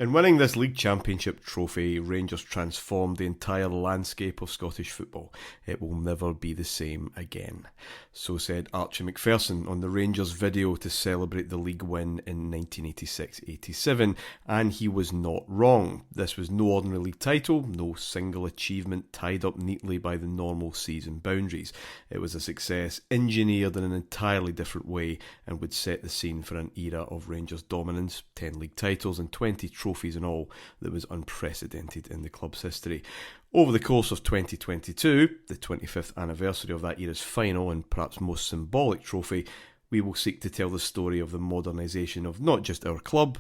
In winning this league championship trophy, Rangers transformed the entire landscape of Scottish football. It will never be the same again. So said Archie Macpherson on the Rangers video to celebrate the league win in 1986-87, and he was not wrong. This was no ordinary league title, no single achievement tied up neatly by the normal season boundaries. It was a success engineered in an entirely different way and would set the scene for an era of Rangers dominance, 10 league titles and 20 trophies in all that was unprecedented in the club's history. Over the course of 2022, the 25th anniversary of that era's final and perhaps most symbolic trophy, we will seek to tell the story of the modernisation of not just our club,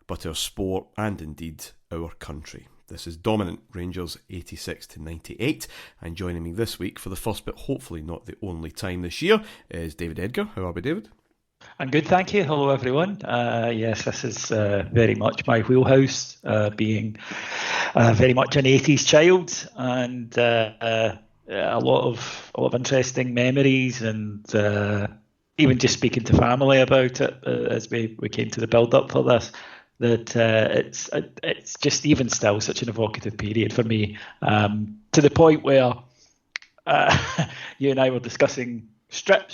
but our sport and indeed our country. This is Dominant, Rangers 86-98, and joining me this week for the first but hopefully not the only time this year is David Edgar. How are we, David? I'm good, thank you. Hello, everyone. Yes, this is very much my wheelhouse, being very much an 80s child, and a lot of interesting memories, and even just speaking to family about it as we came to the build-up for this. That it's just even still such an evocative period for me, to the point where you and I were discussing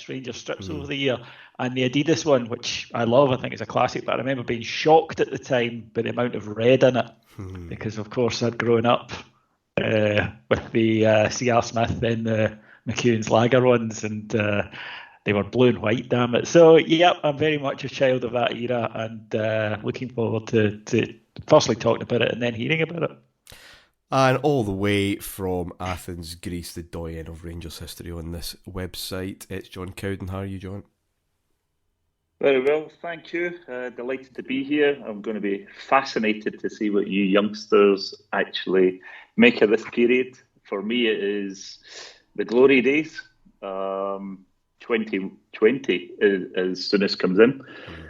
Ranger strips over the year, and the Adidas one, which I love, I think it's a classic, but I remember being shocked at the time by the amount of red in it, because of course I'd grown up with the C.R. Smith and the McEwen's Lager ones, and they were blue and white, damn it. So yeah, I'm very much a child of that era, and looking forward to firstly talking about it and then hearing about it. And all the way from Athens, Greece, the doyen of Rangers history on this website, it's John Cowden. How are you, John? Very well, thank you. Delighted to be here. I'm going to be fascinated to see what you youngsters actually make of this period. For me, it is the glory days. 2020 as soon as comes in.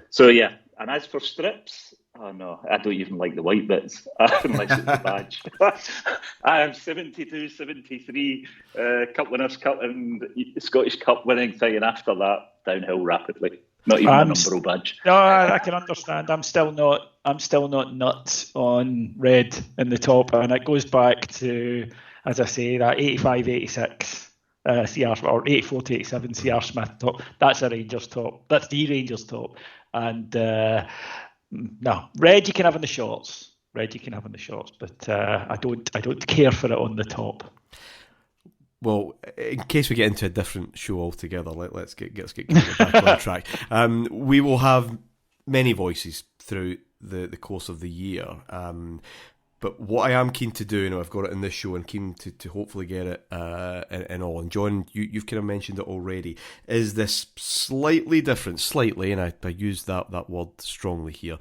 So yeah, and as for strips, oh no, I don't even like the white bits unless it's the badge. I am 72, 73 Cup Winners' Cup and Scottish Cup winning thing, and after that, downhill rapidly. Not even a number badge. No, I can understand. I'm still not nuts on red in the top, and it goes back to, as I say, that 85-86 CR or 84-87 CR Smith top. That's a Rangers top. That's the Rangers top. And no, red you can have in the shorts. But I don't care for it on the top. Well, in case we get into a different show altogether, let's get back on track. We will have many voices through the course of the year. But what I am keen to do, and I've got it in this show, and keen to hopefully get it in all. And John, you've kind of mentioned it already, is this slightly different, and I use that word strongly here,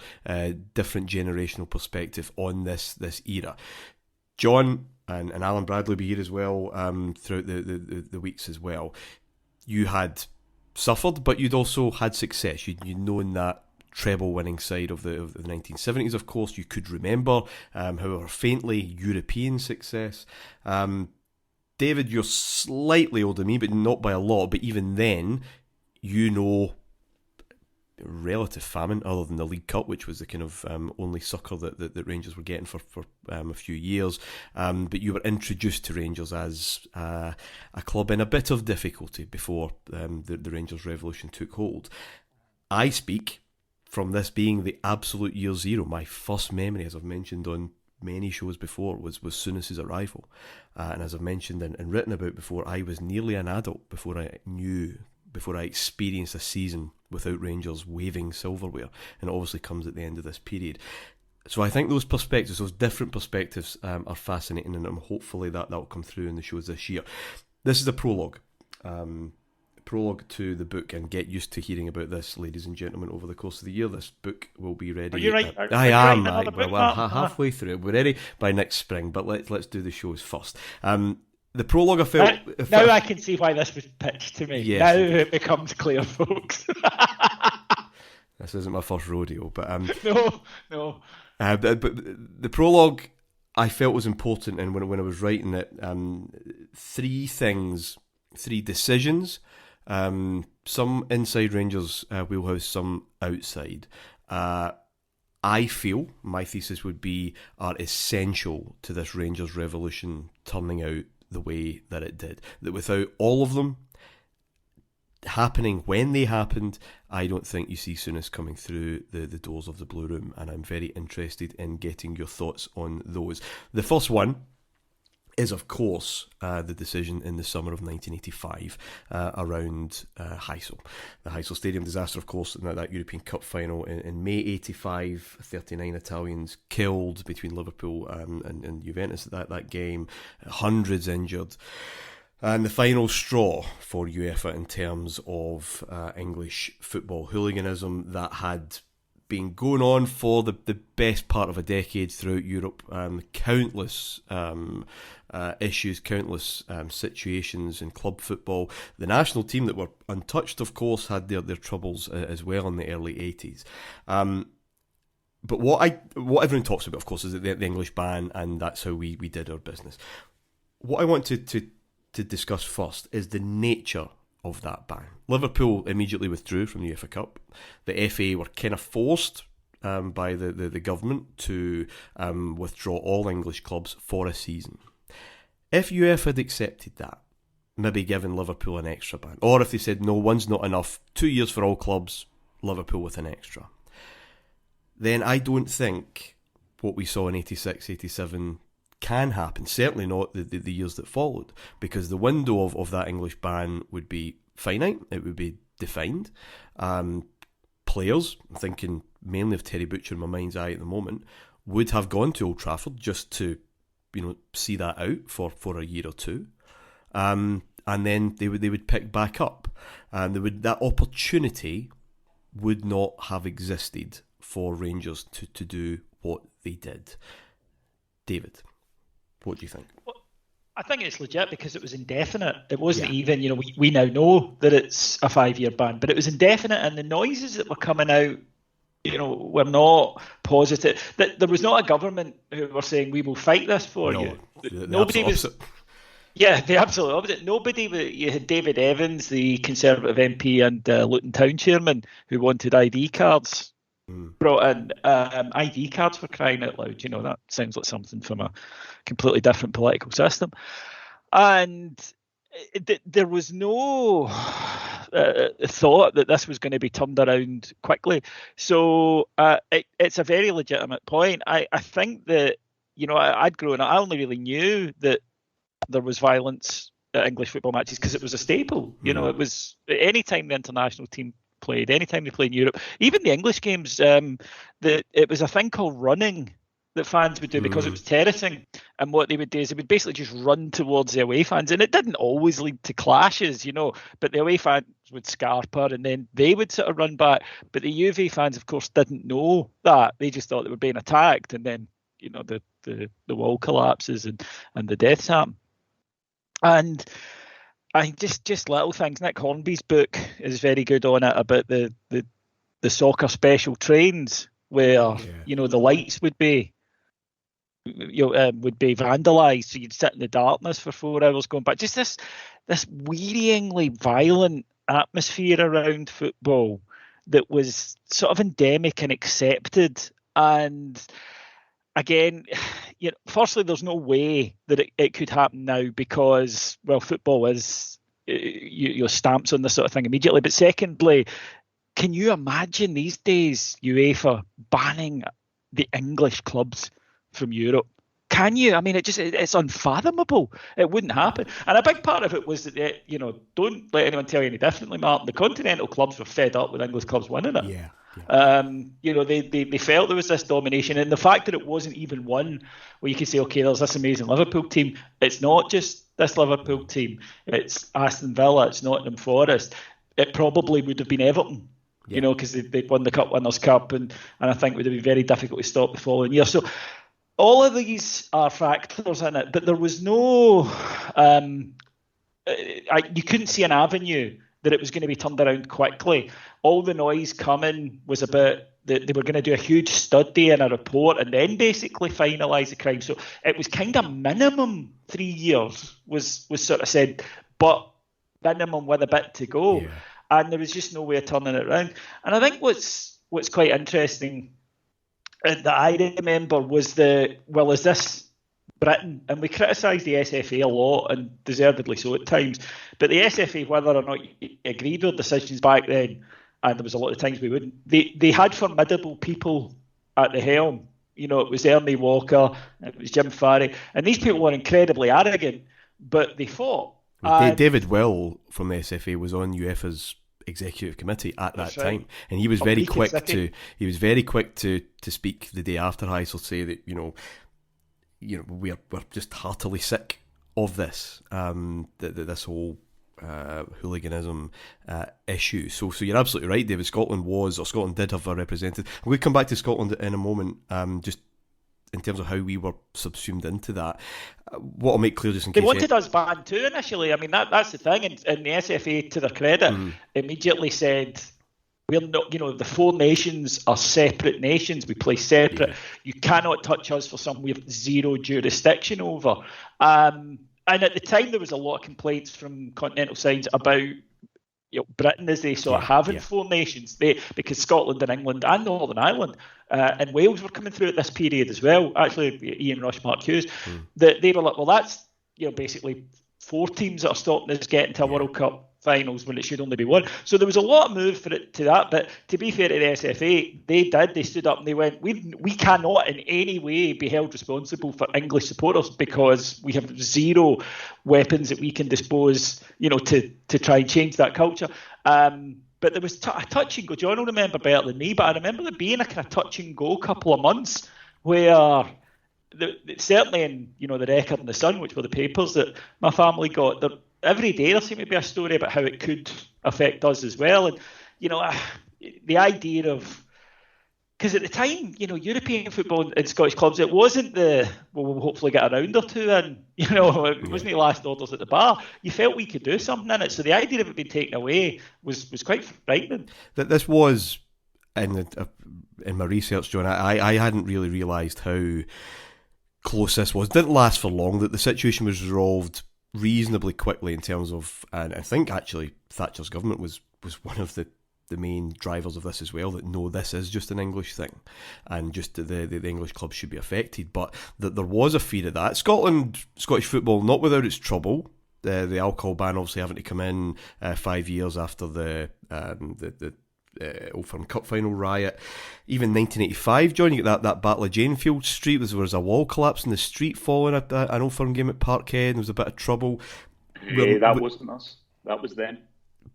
different generational perspective on this era. John and Alan Bradley will be here as well throughout the weeks as well. You had suffered, but you'd also had success. You'd known that treble winning side of the 1970s, of course. You could remember, however faintly, European success. David, you're slightly older than me, but not by a lot. But even then, you know relative famine, other than the League Cup, which was the kind of only succor that Rangers were getting for a few years. But you were introduced to Rangers as a club in a bit of difficulty before the Rangers revolution took hold. I speak from this being the absolute year zero. My first memory, as I've mentioned on many shows before, was Souness' arrival. And as I've mentioned and written about before, I was nearly an adult before I experienced a season without Rangers waving silverware. And it obviously comes at the end of this period. So I think those different perspectives are fascinating, and hopefully that will come through in the shows this year. This is a prologue. Prologue to the book, and get used to hearing about this, ladies and gentlemen, over the course of the year. This book will be ready. Are you right? I am. We're halfway through it. We're ready by next spring, but let's do the shows first. The prologue, I felt... Now I can see why this was pitched to me. Yes. Now it becomes clear, folks. This isn't my first rodeo, but... No. But the prologue, I felt was important, and when I was writing it, three decisions, some inside Rangers wheelhouse, some outside, I feel, my thesis would be, are essential to this Rangers revolution turning out the way that it did. That without all of them happening when they happened, I don't think you see Souness coming through the doors of the Blue Room, and I'm very interested in getting your thoughts on those. The first one is, of course, the decision in the summer of 1985 around Heysel. The Heysel Stadium disaster, of course, in that European Cup final in May 85, 39 Italians killed between Liverpool and Juventus at that game, hundreds injured. And the final straw for UEFA in terms of English football hooliganism that had been going on for the best part of a decade throughout Europe. Countless issues, countless situations in club football. The national team that were untouched, of course, had their troubles as well in the early 80s. But what everyone talks about, of course, is the English ban, and that's how we did our business. What I want to discuss first is the nature of that ban. Liverpool immediately withdrew from the UEFA Cup. The FA were kind of forced by the government to withdraw all English clubs for a season. If UEFA had accepted that, maybe given Liverpool an extra ban, or if they said, no, one's not enough, 2 years for all clubs, Liverpool with an extra, then I don't think what we saw in 86, 87 can happen, certainly not the years that followed, because the window of that English ban would be finite, it would be defined. Players, I'm thinking mainly of Terry Butcher in my mind's eye at the moment, would have gone to Old Trafford just to, see that out for a year or two. And then they would pick back up. And that opportunity would not have existed for Rangers to do what they did. David, what do you think? Well, I think it's legit because it was indefinite. It wasn't even, we now know that it's a 5-year ban, but it was indefinite, and the noises that were coming out, were not positive. That there was not a government who were saying, we will fight this for you. Nobody was. Yeah, the absolute opposite. You had David Evans, the Conservative MP and Luton Town Chairman, who wanted ID cards. Brought in ID cards for crying out loud. That sounds like something from a completely different political system. And there was no thought that this was going to be turned around quickly. So it's a very legitimate point. I think that, I'd grown up, I only really knew that there was violence at English football matches because it was a staple. It was any time the international team played, anytime they played in Europe, even the English games, that it was a thing called running that fans would do because it was terracing, and what they would do is they would basically just run towards the away fans, and it didn't always lead to clashes, but the away fans would scarper and then they would sort of run back, but the UV fans, of course, didn't know that. They just thought they were being attacked, and then the wall collapses and the deaths happen. And I think just little things. Nick Hornby's book is very good on it about the soccer special trains where the lights would be vandalised, so you'd sit in the darkness for 4 hours going back. Just this wearyingly violent atmosphere around football that was sort of endemic and accepted. And again, firstly, there's no way that it could happen now because, football is your stamps on this sort of thing immediately. But secondly, can you imagine these days UEFA banning the English clubs from Europe? Can you? I mean, it's unfathomable. It wouldn't happen. And a big part of it was that, don't let anyone tell you any differently, Martyn. The continental clubs were fed up with English clubs winning it. Yeah. They felt there was this domination, and the fact that it wasn't even one where you could say, okay, there's this amazing Liverpool team. It's not just this Liverpool team. It's Aston Villa. It's Nottingham Forest. It probably would have been Everton, because they'd won the Cup Winners' Cup, and I think it would have been very difficult to stop the following year. So all of these are factors in it, but there was no. You couldn't see an avenue that it was going to be turned around quickly. All the noise coming was about that they were going to do a huge study and a report and then basically finalise the crime. So it was kind of minimum 3 years was sort of said, but minimum with a bit to go. Yeah. And there was just no way of turning it around. And I think what's quite interesting that I remember was is this Britain? And we criticised the SFA a lot, and deservedly so at times. But the SFA, whether or not you agreed with decisions back then, and there was a lot of times we wouldn't, they had formidable people at the helm. It was Ernie Walker, it was Jim Farry, and these people were incredibly arrogant, but they fought. David Will from the SFA was on UEFA's executive committee at that time, and he was very quick to speak the day after Heysel, say that we're just heartily sick of this this whole hooliganism issue. So you're absolutely right, David. Scotland did have a representative. We'll come back to Scotland in a moment, just in terms of how we were subsumed into that. What I'll make clear, just in case... They wanted us banned too initially. I mean, that's the thing. And the SFA, to their credit, immediately said, we're not, the 4 nations are separate nations. We play separate. Yeah. You cannot touch us for something we have zero jurisdiction over. And at the time, there was a lot of complaints from continental sides about Britain, as they saw it, having 4 nations, because Scotland and England and Northern Ireland and Wales were coming through at this period as well. Actually, Ian Rush, Mark Hughes, that they were like, well, that's basically 4 teams that are stopping us getting to a World Cup finals when it should only be 1. So there was a lot of move for it to that. But to be fair to the SFA, they stood up and they went, we cannot in any way be held responsible for English supporters because we have zero weapons that we can dispose, to try and change that culture. But there was a touch and go. John will remember better than me, but I remember there being a kind of touch and go couple of months where certainly in the Record and the Sun, which were the papers that my family got, every day there seemed to be a story about how it could affect us as well. And the idea of, because at the time, European football and Scottish clubs, it wasn't we'll hopefully get a round or two in, it wasn't the last orders at the bar. You felt we could do something in it. So the idea of it being taken away was quite frightening. That this was, in my research, John, I hadn't really realised how close this was. It didn't last for long, that the situation was resolved reasonably quickly in terms of, and I think actually Thatcher's government was one of the main drivers of this as well, that no, this is just an English thing and just the English clubs should be affected, but that there was a fear of that. Scottish football, not without its trouble. The alcohol ban obviously having to come in 5 years after the Old Firm Cup final riot. Even 1985, John, you get that Battle of Janefield Street, there was a wall collapse in the street following an Old Firm game at Parkhead, and there was a bit of trouble. That wasn't us. That was them.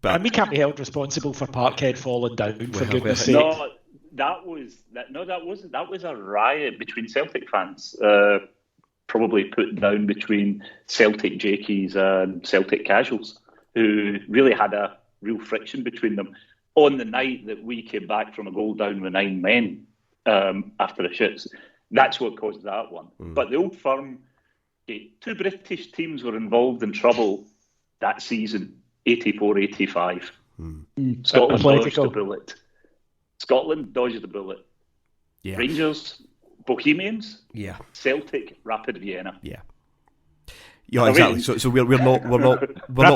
And we can't be held responsible for Parkhead falling down, for goodness sake. No, that was a riot between Celtic fans, probably put down between Celtic Jakies and Celtic casuals, who really had a real friction between them on the night that we came back from a goal down with 9 men after the shits. That's what caused that one. But the Old Firm, 2 British teams were involved in trouble that season, 84-85. Scotland dodged the bullet. Yeah. Rangers, Bohemians. Yeah. Celtic, Rapid Vienna. Yeah. Yeah, exactly. So we're not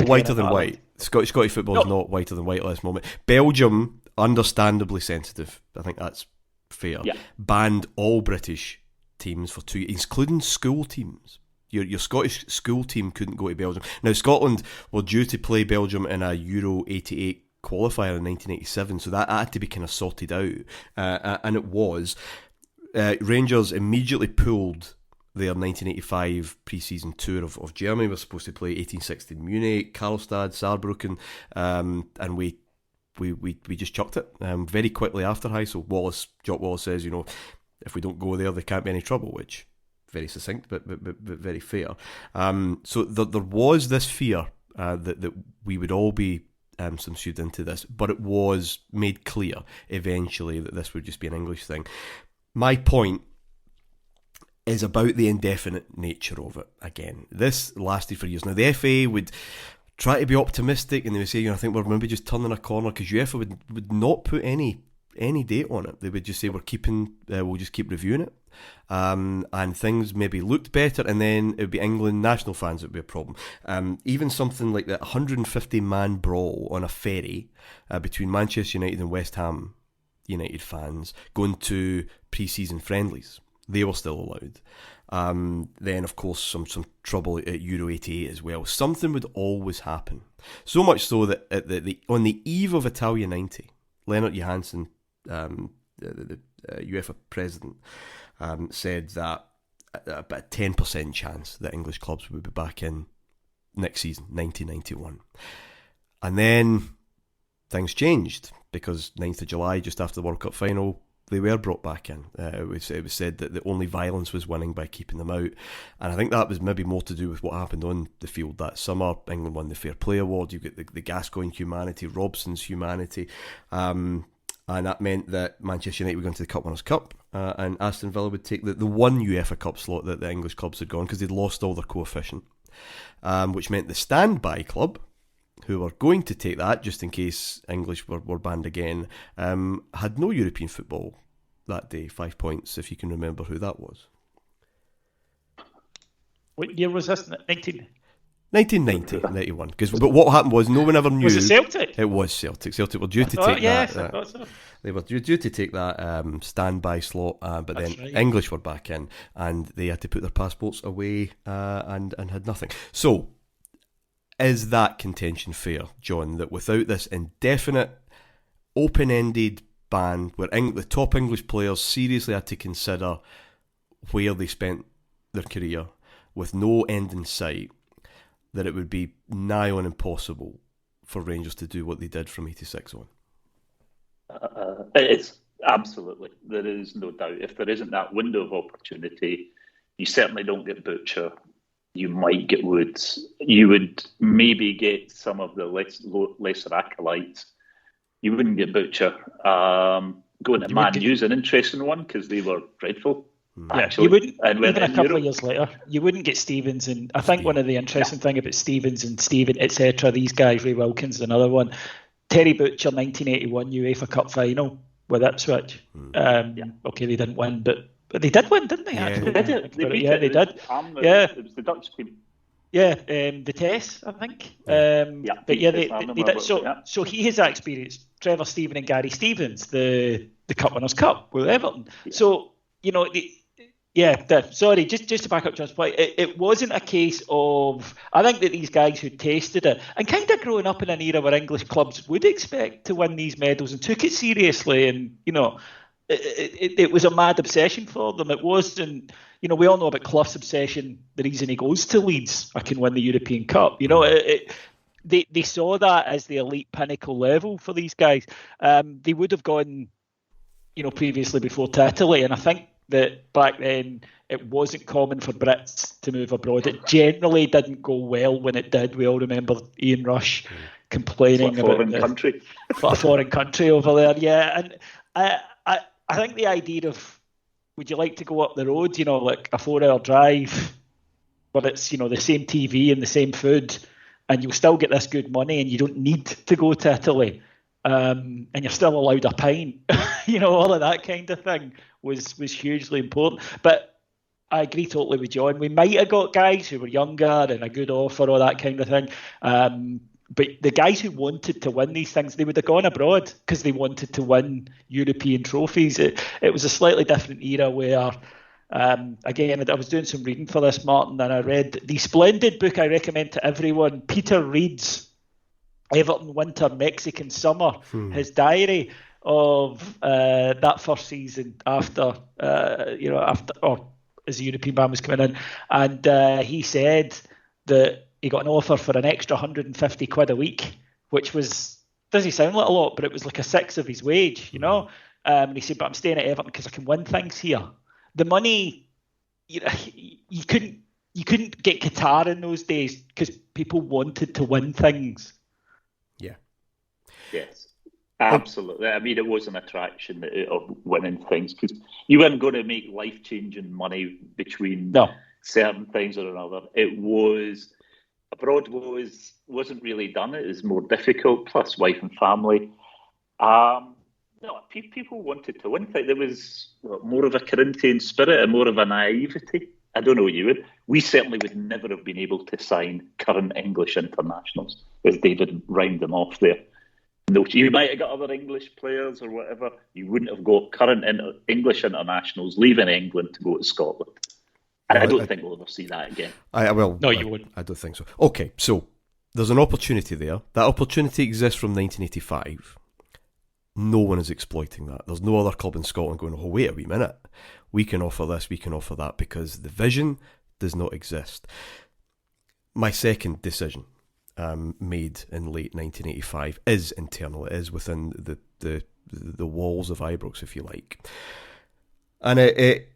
whiter than white. Scottish football is not whiter than white at this moment. Belgium, understandably sensitive. I think that's fair. Yeah. Banned all British teams for 2 years, including school teams. Your Scottish school team couldn't go to Belgium. Now, Scotland were due to play Belgium in a Euro 88 qualifier in 1987, so that had to be kind of sorted out, and it was. Rangers immediately pulled their 1985 pre-season tour of Germany. We were supposed to play 1860 Munich, Karlstad, Saarbrücken, and we just chucked it very quickly after Heysel. Jock Wallace says, if we don't go there can't be any trouble, which very succinct but very fair. So there was this fear that we would all be subsumed into this, but it was made clear eventually that this would just be an English thing. My point is about the indefinite nature of it. Again, this lasted for years. Now, the FA would try to be optimistic, and they would say, I think we're maybe just turning a corner, because UEFA would not put any date on it. They would just say, we'll just keep reviewing it, and things maybe looked better, and then it would be England national fans that would be a problem. Even something like that 150-man brawl on a ferry between Manchester United and West Ham United fans going to pre-season friendlies. They were still allowed. Then, of course, some trouble at Euro 88 as well. Something would always happen. So much so that on the eve of Italia 90, Lennart Johansson, the UEFA president, said that about a 10% chance that English clubs would be back in next season, 1991. And then things changed, because 9th of July, just after the World Cup final, they were brought back in. It was said that the only violence was winning by keeping them out. And I think that was maybe more to do with what happened on the field that summer. England won the Fair Play Award. You get the Gascoigne humanity, Robson's humanity. And that meant that Manchester United were going to the Cup Winners' Cup, and Aston Villa would take the one UEFA Cup slot that the English clubs had gone, because they'd lost all their coefficient, which meant the standby club, who were going to take that just in case English were banned again, had no European football that day. 5 points, if you can remember who that was. What year was this? 1990, 91. But what happened was no one ever knew. Was it Celtic? It was Celtic. Celtic were due to take yes, that. I thought so. They were due to take that standby slot, but That's then right. English were back in, and they had to put their passports away and had nothing. So, is that contention fair, John, that without this indefinite, open-ended ban, where the top English players seriously had to consider where they spent their career, with no end in sight, that it would be nigh on impossible for Rangers to do what they did from 86 on? It's absolutely. There is no doubt. If there isn't that window of opportunity, you certainly don't get Butcher. You might get Woods. You would maybe get some of the lesser acolytes. You wouldn't get Butcher. Going to Man U's an interesting one, because they were dreadful. Actually. You wouldn't, and even a couple of years later, you wouldn't get Stevens. And I think one of the interesting thing about Stevens and Steven, etc., these guys, Ray Wilkins, another one, Terry Butcher, 1981 UEFA Cup final with Ipswich. Okay, they didn't win, but they did win, didn't they? Actually, they did. They did. It was the Dutch team. Yeah, the Tess, I think. But yeah, they did. So he has experienced Trevor Steven and Gary Stevens, the Cup Winners' Cup with Everton. Yeah. So sorry, just to back up John's point, it wasn't a case of, I think that these guys who tasted it, and kind of growing up in an era where English clubs would expect to win these medals and took it seriously, and it was a mad obsession for them. It wasn't, we all know about Clough's obsession. The reason he goes to Leeds, I can win the European Cup. They saw that as the elite pinnacle level for these guys. They would have gone, previously before to Italy, and I think that back then it wasn't common for Brits to move abroad. It generally didn't go well when it did. We all remember Ian Rush complaining about a foreign country over there. Yeah, and I think the idea of, would you like to go up the road, like a 4-hour drive, but it's, the same TV and the same food, and you'll still get this good money, and you don't need to go to Italy, and you're still allowed a pint, all of that kind of thing was hugely important. But I agree totally with John. We might have got guys who were younger and a good offer, all that kind of thing. But the guys who wanted to win these things, they would have gone abroad because they wanted to win European trophies. It was a slightly different era where, again, I was doing some reading for this, Martyn, and I read the splendid book I recommend to everyone, Peter Reid's Everton Winter Mexican Summer, his diary of that first season after as the European ban was coming in. And he said that he got an offer for an extra 150 quid a week, which doesn't sound like a lot, but it was like a sixth of his wage, And he said, but I'm staying at Everton because I can win things here. The money, you couldn't get Qatar in those days because people wanted to win things. Yeah. Yes, absolutely. I mean, it was an attraction of winning things because you weren't going to make life-changing money between certain things or another. It was... Abroad wasn't really done. It was more difficult, plus wife and family. People wanted to win. There was more of a Corinthian spirit and more of a naivety. I don't know what you would. We certainly would never have been able to sign current English internationals, as David rhymed them off there. No, you might have got other English players or whatever. You wouldn't have got current English internationals leaving England to go to Scotland. And I don't think we'll ever see that again. You wouldn't. I don't think so. Okay, so there's an opportunity there. That opportunity exists from 1985. No one is exploiting that. There's no other club in Scotland going, oh, wait a wee minute. We can offer this, we can offer that, because the vision does not exist. My second decision made in late 1985 is internal. It is within the walls of Ibrox, if you like. And it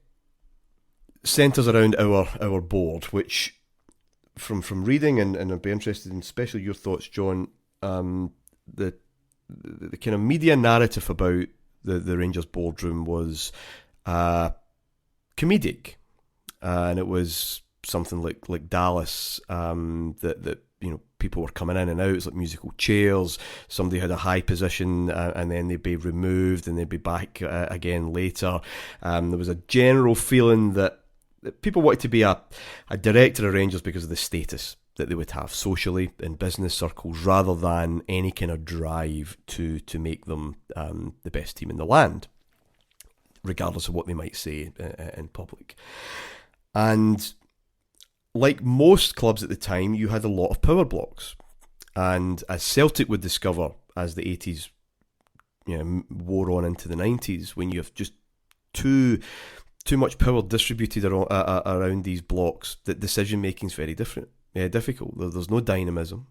centres around our board, which from reading, and I'd be interested in especially your thoughts, John, the kind of media narrative about the Rangers boardroom was comedic, and it was something like Dallas, that people were coming in and out. It was like musical chairs. Somebody had a high position, and then they'd be removed and they'd be back again later. There was a general feeling that people wanted to be a director of Rangers because of the status that they would have socially in business circles, rather than any kind of drive to make them the best team in the land, regardless of what they might say in public. And like most clubs at the time, you had a lot of power blocks. And as Celtic would discover as the 80s wore on into the 90s, when you have just too much power distributed around these blocks, that decision making is very difficult. There's no dynamism.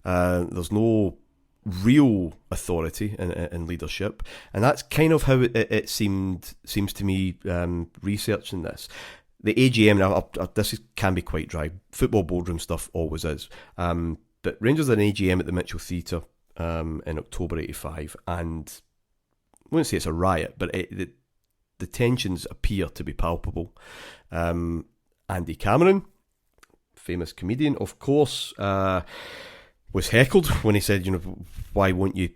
There's no real authority in leadership, and that's kind of how it seems to me researching this. The AGM, now this can be quite dry. Football boardroom stuff always is. But Rangers had an AGM at the Mitchell Theatre in October '85, and I wouldn't say it's a riot, but the tensions appear to be palpable. Andy Cameron, famous comedian, of course, was heckled when he said, why won't you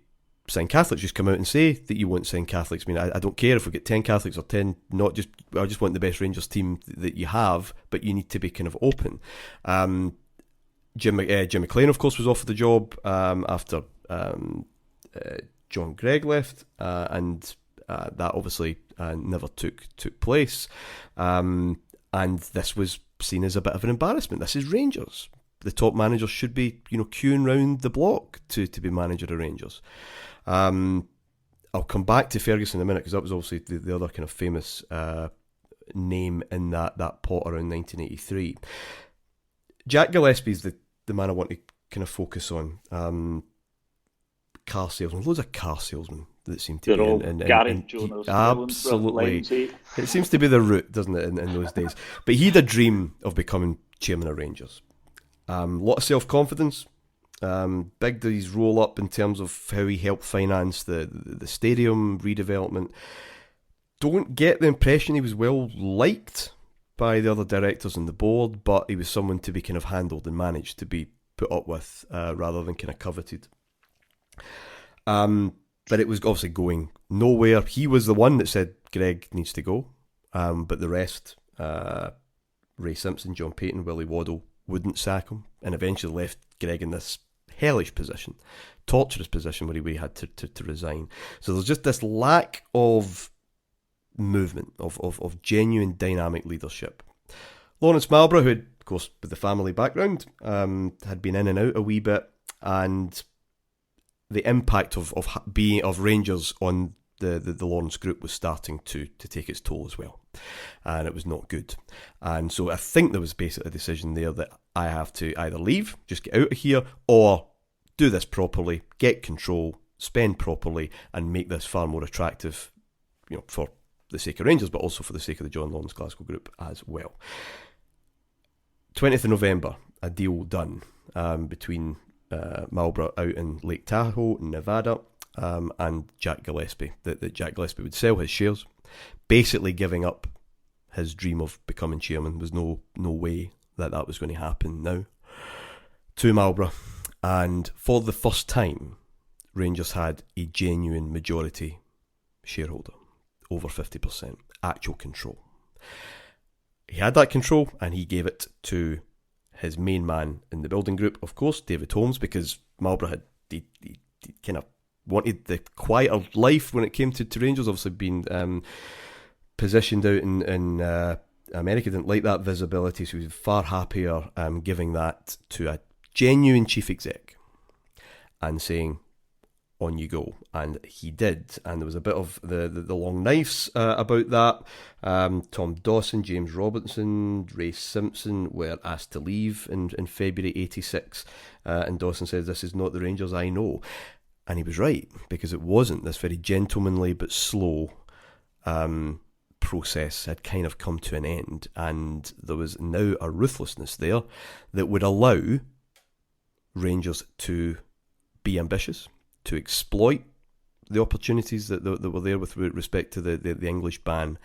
sign Catholics? Just come out and say that you won't sign Catholics. I mean, I don't care if we get 10 Catholics or 10, I just want the best Rangers team that you have, but you need to be kind of open. Jim McLean, of course, was offered the job after John Gregg left, and that obviously never took place. And this was seen as a bit of an embarrassment. This is Rangers. The top manager should be, queuing round the block to be manager of Rangers. I'll come back to Ferguson in a minute, because that was obviously the other kind of famous name in that pot around 1983. Jack Gillespie's the man I want to kind of focus on. Car salesman, loads of car salesmen that seem to be in Gary Jonas, absolutely. It seems to be the route, doesn't it, in those days? But he had a dream of becoming chairman of Rangers. Lot of self-confidence. Big did his roll up in terms of how he helped finance the stadium redevelopment. Don't get the impression he was well liked by the other directors on the board, but he was someone to be kind of handled and managed, to be put up with, rather than kind of coveted. But it was obviously going nowhere. He was the one that said Greg needs to go, but the rest, Ray Simpson, John Payton, Willie Waddell, wouldn't sack him, and eventually left Greg in this hellish position, torturous position where he had to resign. So there's just this lack of movement, of genuine dynamic leadership. Lawrence Marlborough, who had, of course, with the family background, had been in and out a wee bit, and the impact of Rangers on the Lawrence group was starting to take its toll as well, and it was not good. And so I think there was basically a decision there that I have to either leave, just get out of here, or do this properly, get control, spend properly, and make this far more attractive, for the sake of Rangers, but also for the sake of the John Lawrence Glasgow group as well. 20th of November, a deal done between Marlborough out in Lake Tahoe, Nevada, and Jack Gillespie, that Jack Gillespie would sell his shares, basically giving up his dream of becoming chairman. There was no way that was going to happen now, to Marlborough. And for the first time, Rangers had a genuine majority shareholder, over 50%, actual control. He had that control, and he gave it to his main man in the building group, of course, David Holmes, because Marlborough had he kind of wanted the quieter life when it came to Rangers. Obviously, being positioned out in America, didn't like that visibility, so he was far happier giving that to a genuine chief exec and saying, on you go. And he did, and there was a bit of the long knives about that. Tom Dawson, James Robinson, Ray Simpson were asked to leave in February 86, and Dawson says, "This is not the Rangers I know." And he was right, because it wasn't. This very gentlemanly but slow process had kind of come to an end, and there was now a ruthlessness there that would allow Rangers to be ambitious, to exploit the opportunities that were there with respect to the English ban.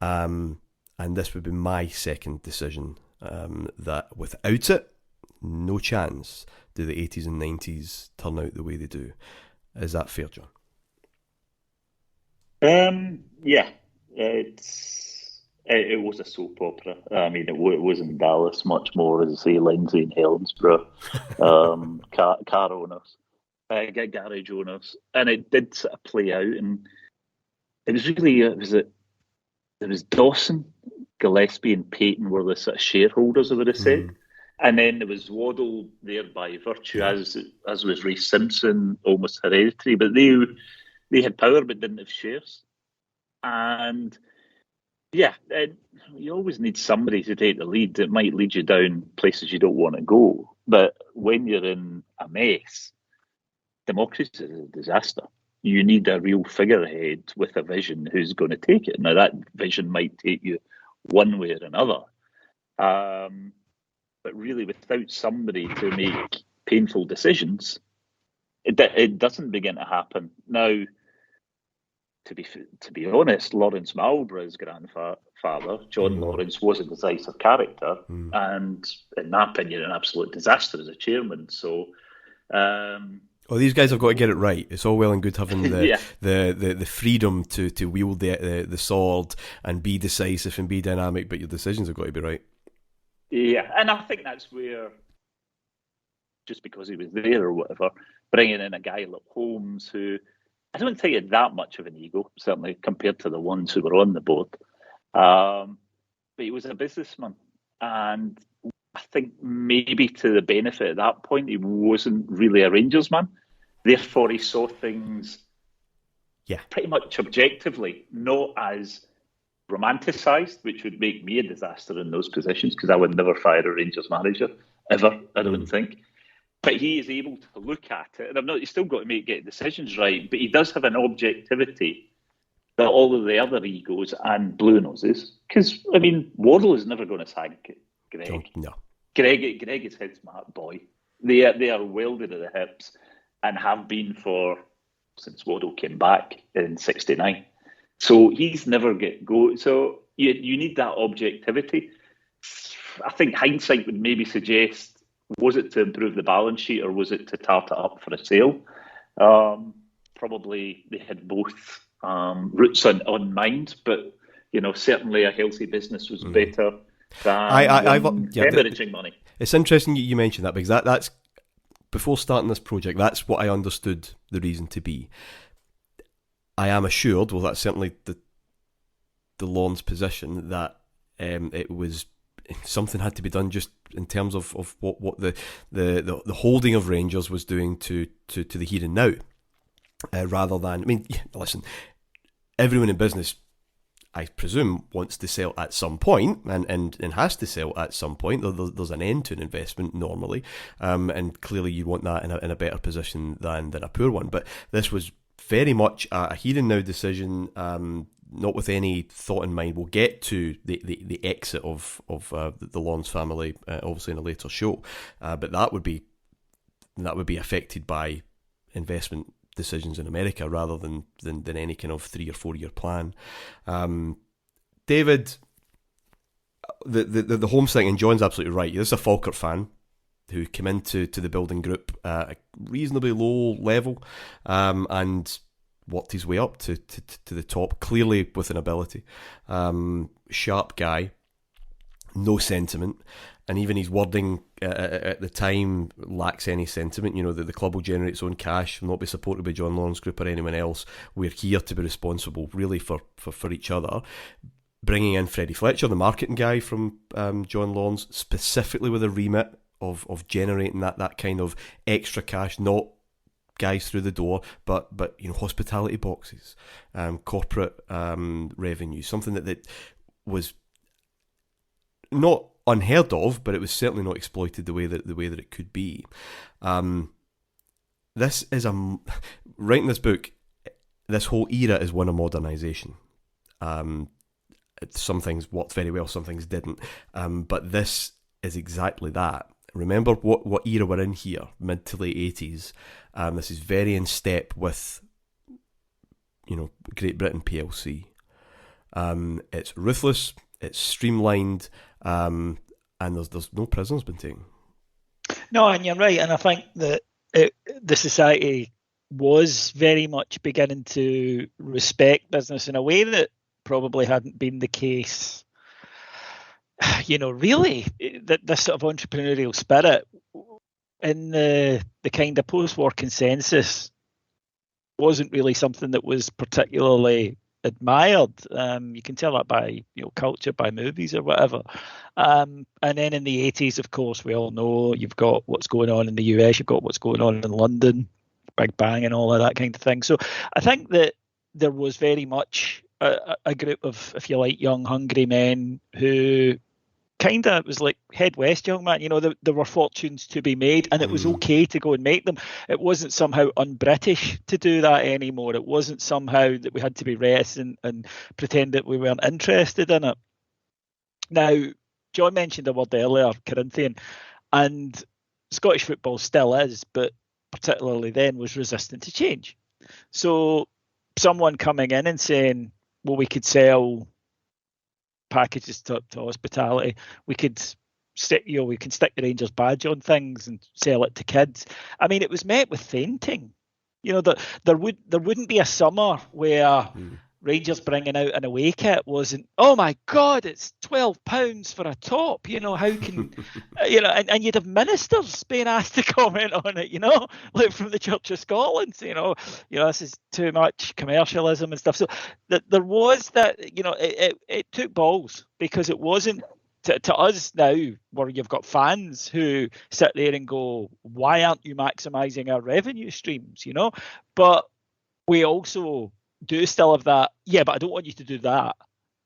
And this would be my second decision, that without it, no chance do the 80s and 90s turn out the way they do. Is that fair, John? Yeah, it was a soap opera. I mean, it was in Dallas much more, as I say, Lindsay and Helensburgh, car owners, garage owners, and it did sort of play out. And it was really it was Dawson, Gillespie, and Payton were the sort of shareholders, I would have said. And then there was Waddle there by virtue, as was Ray Simpson, almost hereditary, but they had power but didn't have shares. And yeah, you always need somebody to take the lead. It might lead you down places you don't want to go, but when you're in a mess, democracy is a disaster. You need a real figurehead with a vision who's going to take it. Now, that vision might take you one way or another. But really, without somebody to make painful decisions, it doesn't begin to happen. Now, to be honest, Lawrence Marlborough's grandfather, John Lawrence, was a decisive character, and in my opinion, an absolute disaster as a chairman. So, well, these guys have got to get it right. It's all well and good having the freedom to wield the sword and be decisive and be dynamic, but your decisions have got to be right. Yeah, and I think that's where, just because he was there or whatever, bringing in a guy like Holmes, who I don't think had that much of an ego, certainly compared to the ones who were on the board. But he was a businessman, and I think maybe to the benefit at that point, he wasn't really a Rangers man. Therefore, he saw things pretty much objectively, not as romanticised, which would make me a disaster in those positions, because I would never fire a Rangers manager, ever, I don't think. But he is able to look at it, and he's still got to get decisions right, but he does have an objectivity that all of the other egos and blue noses, because, I mean, Waddle is never going to sag Greg. No. Greg is his smart boy. They are welded at the hips and have been since Waddle came back in '69. So he's never go. So you need that objectivity. I think hindsight would maybe suggest, was it to improve the balance sheet or was it to tart it up for a sale? Probably they had both roots on mind, but certainly a healthy business was better than hemorrhaging money. It's interesting you mentioned that, because that's before starting this project, that's what I understood the reason to be. I am assured, well, that's certainly the Lorne's position, that it was something had to be done just in terms of what the holding of Rangers was doing to the here and now, rather than, I mean, listen, everyone in business, I presume, wants to sell at some point and has to sell at some point. There's an end to an investment normally, and clearly you want that in a better position than a poor one. But this was very much a here and now decision, not with any thought in mind. We'll get to the exit of the Lawrence family, obviously in a later show, but that would be affected by investment decisions in America rather than any kind of 3 or 4 year plan. David, the Holmes thing, and John's absolutely right. This is a Falkirk fan who came into the building group at a reasonably low level, and worked his way up to the top, clearly with an ability. Sharp guy. no sentiment, and even his wording at the time lacks any sentiment. You know, that the club will generate its own cash, will not be supported by John Lawrence Group or anyone else. We're here to be responsible, really, for each other. Bringing in Freddie Fletcher, the marketing guy from John Lawrence, specifically with a remit of generating that kind of extra cash, not guys through the door, but you know, hospitality boxes, corporate revenue, something that was not unheard of, but it was certainly not exploited the way that it could be. This is writing this book. This whole era is one of modernisation. Some things worked very well, some things didn't, but this is exactly that. Remember what era we're in here, mid to late 80s. This is very in step with, you know, Great Britain PLC. It's ruthless, it's streamlined, and there's no prisoners been taken. No, and you're right. And I think that the society was very much beginning to respect business in a way that probably hadn't been the case. You know, really, that this sort of entrepreneurial spirit in the kind of post-war consensus wasn't really something that was particularly admired. You can tell that by, you know, culture, by movies or whatever. And then in the 80s, of course, we all know you've got what's going on in the US, you've got what's going on in London, Big Bang and all of that kind of thing. So I think that there was very much a group of, if you like, young, hungry men who kind of was like, head west, young man. You know, there were fortunes to be made, and it was okay to go and make them. It wasn't somehow un-British to do that anymore. It wasn't somehow that we had to be reticent and pretend that we weren't interested in it. Now, John mentioned the word earlier, Corinthian, and Scottish football still is, but particularly then was resistant to change. So someone coming in and saying, well, we could sell packages to hospitality, we could stick the Rangers badge on things and sell it to kids. I mean, it was met with fainting. You know, that there wouldn't be a summer where Rangers bringing out an away kit wasn't, oh my God, it's £12 for a top. You know, how can, you know, and you'd have ministers being asked to comment on it, you know, like from the Church of Scotland, you know, this is too much commercialism and stuff. So that there was that, you know, it took balls, because it wasn't to us now, where you've got fans who sit there and go, why aren't you maximising our revenue streams, you know? But we also do still have that, yeah, but I don't want you to do that.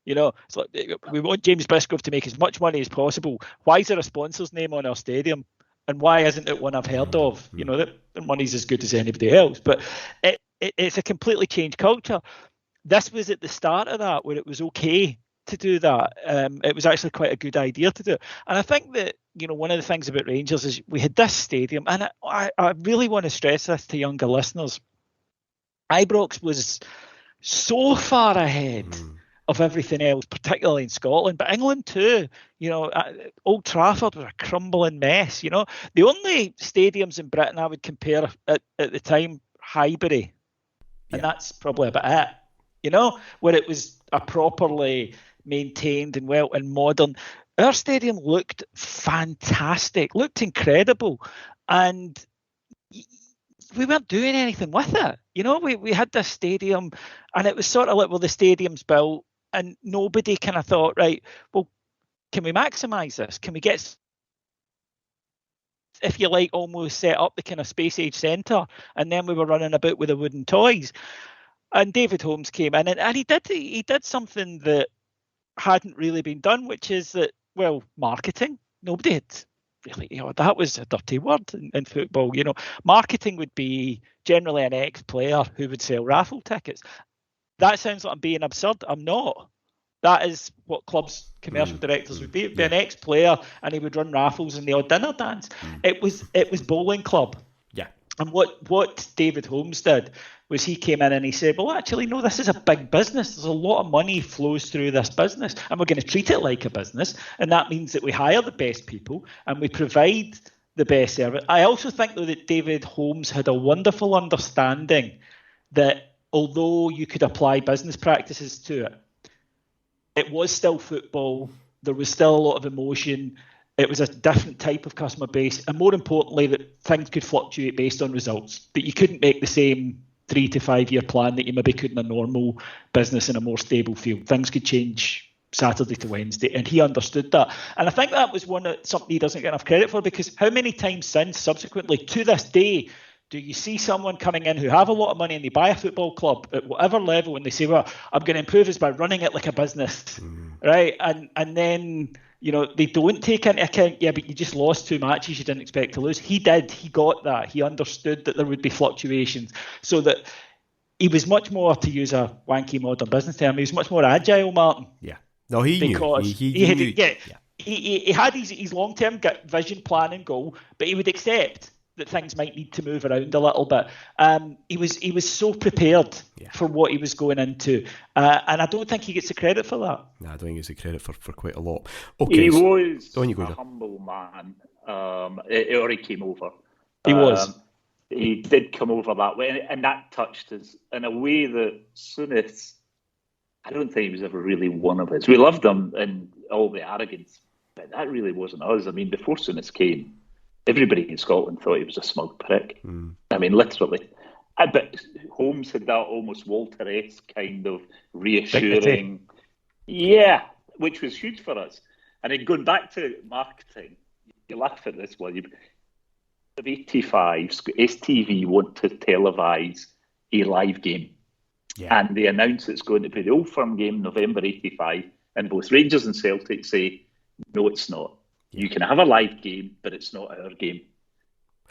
You know, it's like, we want James Biscove to make as much money as possible. Why is there a sponsor's name on our stadium? And why isn't it one I've heard of? You know, that the money's as good as anybody else. But it's a completely changed culture. This was at the start of that, where it was okay to do that. It was actually quite a good idea to do it. And I think that, you know, one of the things about Rangers is we had this stadium, and I really want to stress this to younger listeners. Ibrox was so far ahead of everything else, particularly in Scotland, but England too. You know, Old Trafford was a crumbling mess. You know, the only stadiums in Britain I would compare at the time, Highbury, and that's probably about it. You know, where it was a properly maintained and well and modern. Our stadium looked fantastic, looked incredible, and we weren't doing anything with it. You know, we had this stadium, and it was sort of like, well, the stadium's built, and nobody kind of thought, right, well, can we maximise this? Can we get, if you like, almost set up the kind of space age centre? And then we were running about with the wooden toys. And David Holmes came in, and he did something that hadn't really been done, which is that, well, marketing. Nobody had really, you know, that was a dirty word in football. You know, marketing would be generally an ex-player who would sell raffle tickets. That sounds like I'm being absurd. I'm not. That is what clubs' commercial directors would be. It'd be an ex-player, and he would run raffles in the odd dinner dance. It was bowling club. Yeah. And what David Holmes did was he came in and he said, well, actually, no, this is a big business. There's a lot of money flows through this business, and we're going to treat it like a business. And that means that we hire the best people and we provide the best service. I also think, though, that David Holmes had a wonderful understanding that although you could apply business practices to it, it was still football, there was still a lot of emotion. It was a different type of customer base, and more importantly, that things could fluctuate based on results. That you couldn't make the same 3 to 5 year plan that you maybe could in a normal business in a more stable field. Things could change Saturday to Wednesday, and he understood that. And I think that was something he doesn't get enough credit for, because how many times since, subsequently to this day, do you see someone coming in who have a lot of money and they buy a football club at whatever level and they say, well, I'm going to improve this by running it like a business, right? And then, they don't take into account, yeah, but you just lost 2 matches you didn't expect to lose. He did. He got that. He understood that there would be fluctuations. So that he was much more, to use a wanky modern business term, he was much more agile, Martyn. Yeah. No, he knew. He knew. He had his long-term vision, plan and goal, but he would accept that things might need to move around a little bit. He was so prepared for what he was going into, and I don't think he gets the credit for that. No, I don't think he gets the credit for quite a lot. Okay, he was a humble man, or he came over. He was. He did come over that way, and that touched us in a way that Souness, I don't think he was ever really one of us. We loved him and all the arrogance, but that really wasn't us. I mean, before Souness came, everybody in Scotland thought he was a smug prick. I mean, literally. But Holmes had that almost Walter-esque kind of reassuring, which was huge for us. And then going back to marketing, you laugh at this one. Of 85, STV want to televise a live game. Yeah. And they announce it's going to be the Old Firm game, November 85, and both Rangers and Celtic say, no, it's not. You can have a live game, but it's not our game.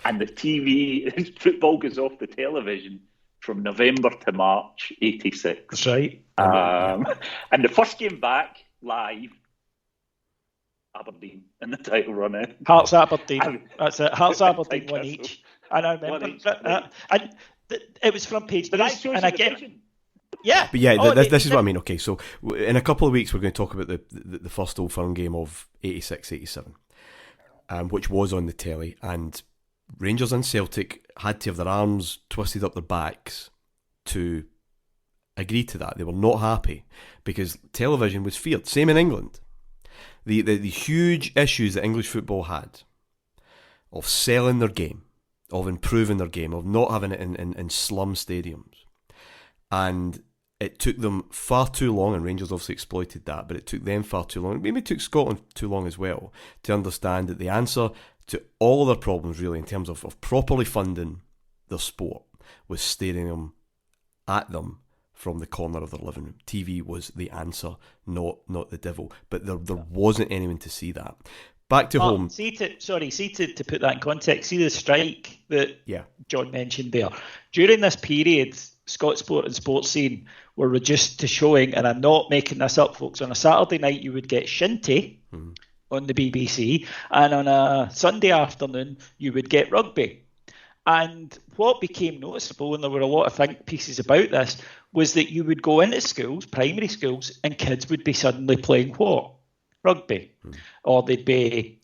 And the TV, football goes off the television from November to March 86. That's right. And the first game back, live, Aberdeen in the title run in. Hearts Aberdeen. That's it. Hearts Aberdeen, one each. And I remember and it was front page news. And again, this is what I mean. Okay, so in a couple of weeks we're going to talk about the first Old Firm game of 86-87, which was on the telly, and Rangers and Celtic had to have their arms twisted up their backs to agree to that. They were not happy because television was feared. Same in England. The huge issues that English football had of selling their game, of improving their game, of not having it in slum stadiums. And it took them far too long, and Rangers obviously exploited that, but it took them far too long. Maybe it took Scotland too long as well to understand that the answer to all of their problems, really, in terms of properly funding their sport, was staring them at them from the corner of their living room. TV was the answer, not the devil. But there wasn't anyone to see that. Back to home. To put that in context, see the strike that John mentioned there. During this period, Scott Sport and Sports Scene were reduced to showing, and I'm not making this up, folks, on a Saturday night you would get Shinty on the BBC, and on a Sunday afternoon you would get rugby. And what became noticeable, and there were a lot of think pieces about this, was that you would go into schools, primary schools, and kids would be suddenly playing what? Rugby. Or they'd be,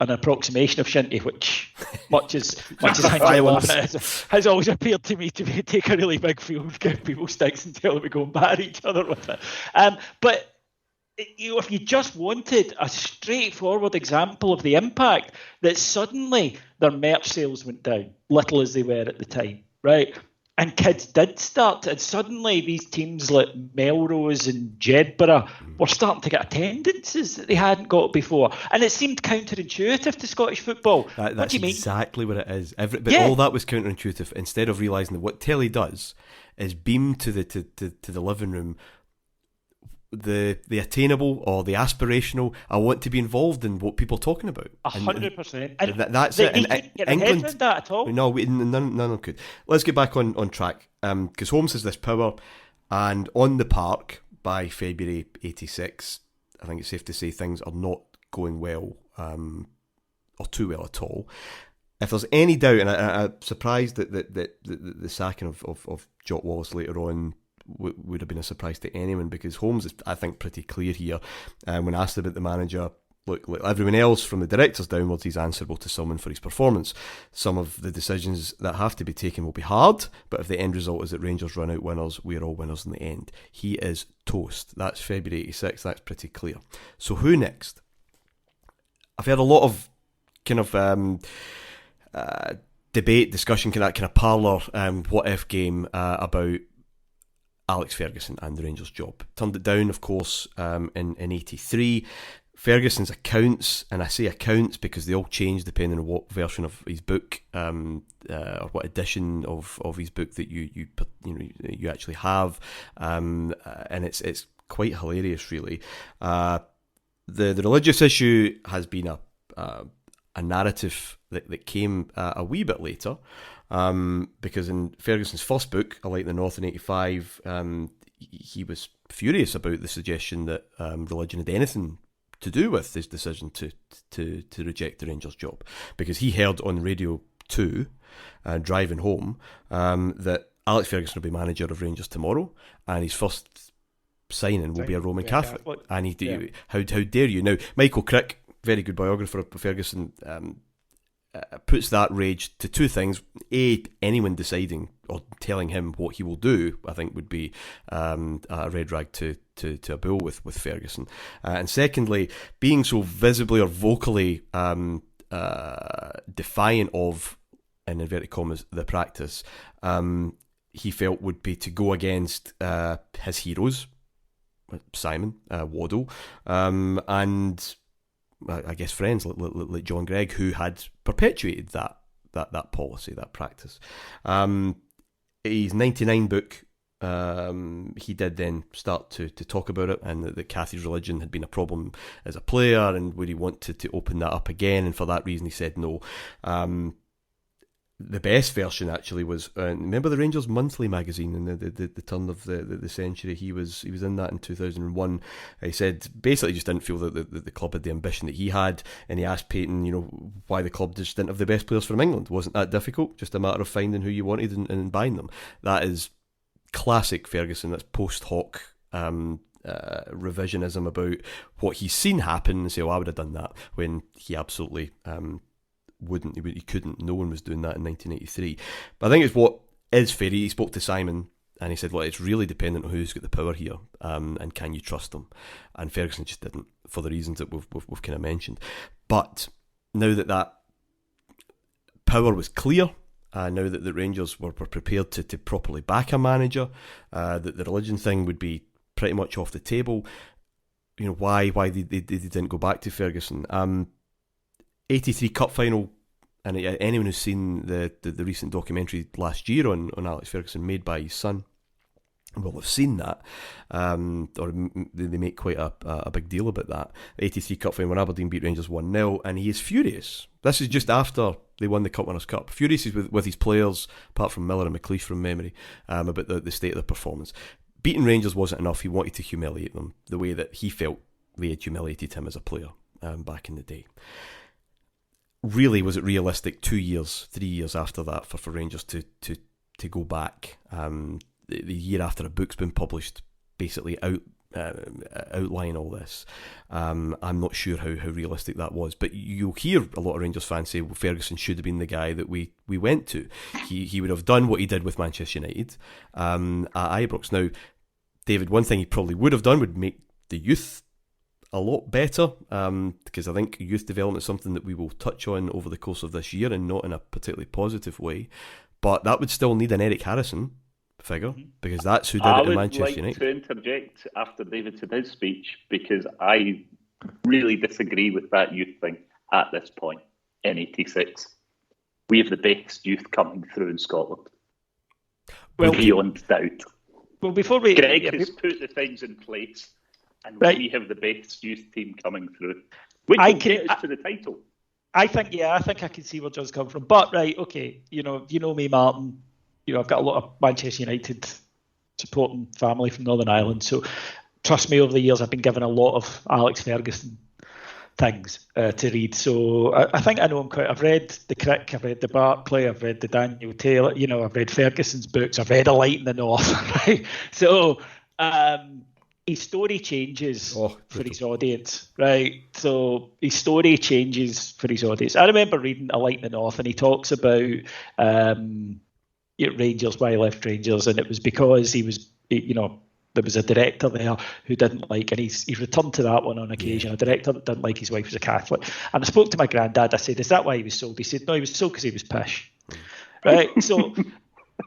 an approximation of shinty, which, much as I love it, has always appeared to me to take a really big field, give people sticks and tell them to go and batter each other with it. But if you just wanted a straightforward example of the impact, that suddenly their merch sales went down, little as they were at the time, right? And kids did start, and suddenly these teams like Melrose and Jedburgh were starting to get attendances that they hadn't got before. And it seemed counterintuitive to Scottish football. That's exactly what it is. But all that was counterintuitive. Instead of realising that what telly does is beam to the living room the attainable or the aspirational. I want to be involved in what people are talking about. 100%. And that's it. They couldn't get England, around that at all. No, none could. Let's get back on track. Because Holmes has this power, and on the park by February 86, I think it's safe to say things are not going well, or too well at all. If there's any doubt, and I'm surprised that the sacking of Jock Wallace later on would have been a surprise to anyone, because Holmes is, I think, pretty clear here when asked about the manager look, like everyone else from the directors downwards, he's answerable to someone for his performance. Some of the decisions that have to be taken will be hard, but if the end result is that Rangers run out winners, we're all winners in the end. He is toast. That's February 86. That's pretty clear. So who next? I've heard a lot of kind of debate, discussion, kind of parlour what if game about Alex Ferguson and the Rangers job. Turned it down, of course, in 83. Ferguson's accounts, and I say accounts because they all change depending on what version of his book or what edition of his book that you actually have, and it's quite hilarious, really. The religious issue has been a narrative that came a wee bit later, because in Ferguson's first book, A Light in the North in 85, he was furious about the suggestion that religion had anything to do with his decision to reject the Rangers job, because he heard on Radio 2 driving home that Alex Ferguson will be manager of Rangers tomorrow and his first signing will be a Roman Catholic. And how dare you? Now, Michael Crick, very good biographer of Ferguson, puts that rage to two things. A, anyone deciding or telling him what he will do, I think, would be a red rag to a bull with Ferguson. And secondly, being so visibly or vocally defiant of, in inverted commas, the practice, he felt would be to go against his heroes, Simon, Waddle, and I guess friends like John Gregg, who had perpetuated that policy, that practice. His 99 book, he did then start to talk about it, and that Cathy's religion had been a problem as a player, and would he want to open that up again, and for that reason he said no. The best version actually was, remember the Rangers Monthly magazine in the turn of the century? He was in that in 2001. He said basically just didn't feel that the club had the ambition that he had, and he asked Payton, why the club just didn't have the best players from England. Wasn't that difficult? Just a matter of finding who you wanted and buying them. That is classic Ferguson. That's post hoc revisionism about what he's seen happen, and say, I would have done that, when he absolutely he couldn't. No one was doing that in 1983. But I think it's what is fair. He spoke to Simon and he said, it's really dependent on who's got the power here, and can you trust them? And Ferguson just didn't, for the reasons that we've kind of mentioned. But now that power was clear, now that the Rangers were prepared to properly back a manager, that the religion thing would be pretty much off the table, why they didn't go back to Ferguson. 83 Cup final, and anyone who's seen the recent documentary last year on Alex Ferguson made by his son will have seen that, or they make quite a big deal about that. 83 Cup final when Aberdeen beat Rangers 1-0, and he is furious. This is just after they won the Cup Winners' Cup. Furious with his players, apart from Miller and McLeish from memory, about the state of their performance. Beating Rangers wasn't enough. He wanted to humiliate them the way that he felt they had humiliated him as a player back in the day. Really, was it realistic 2 years, 3 years after that for Rangers to go back? The year after a book's been published, basically outline all this. I'm not sure how realistic that was, but you'll hear a lot of Rangers fans say, well, Ferguson should have been the guy that we went to. He would have done what he did with Manchester United at Ibrox. Now, David, one thing he probably would have done would make the youth a lot better, because I think youth development is something that we will touch on over the course of this year, and not in a particularly positive way. But that would still need an Eric Harrison figure, because that's who did it in Manchester United. I would like to interject after David said his speech, because I really disagree with that youth thing at this point in 86. We have the best youth coming through in Scotland. Well, beyond doubt. Well, before we... Greg has put the things in place, and we have the best youth team coming through. Which will get us to the title. I think I can see where John's come from. But, right, okay, you know me, Martyn. I've got a lot of Manchester United supporting family from Northern Ireland. So, trust me, over the years, I've been given a lot of Alex Ferguson things to read. So, I think I know him quite. I've read the Crick, I've read the Barclay, I've read the Daniel Taylor. I've read Ferguson's books. I've read A Light in the North. Right? So, his story changes for brutal. his audience, right? So his story changes for his audience. I remember reading A Light in the North, and he talks about Rangers, why he left Rangers, and it was because he was, there was a director there who didn't like, and he's returned to that one on occasion, a director that didn't like his wife was a Catholic. And I spoke to my granddad, I said, is that why he was sold? He said, no, he was sold because he was pish. Right? So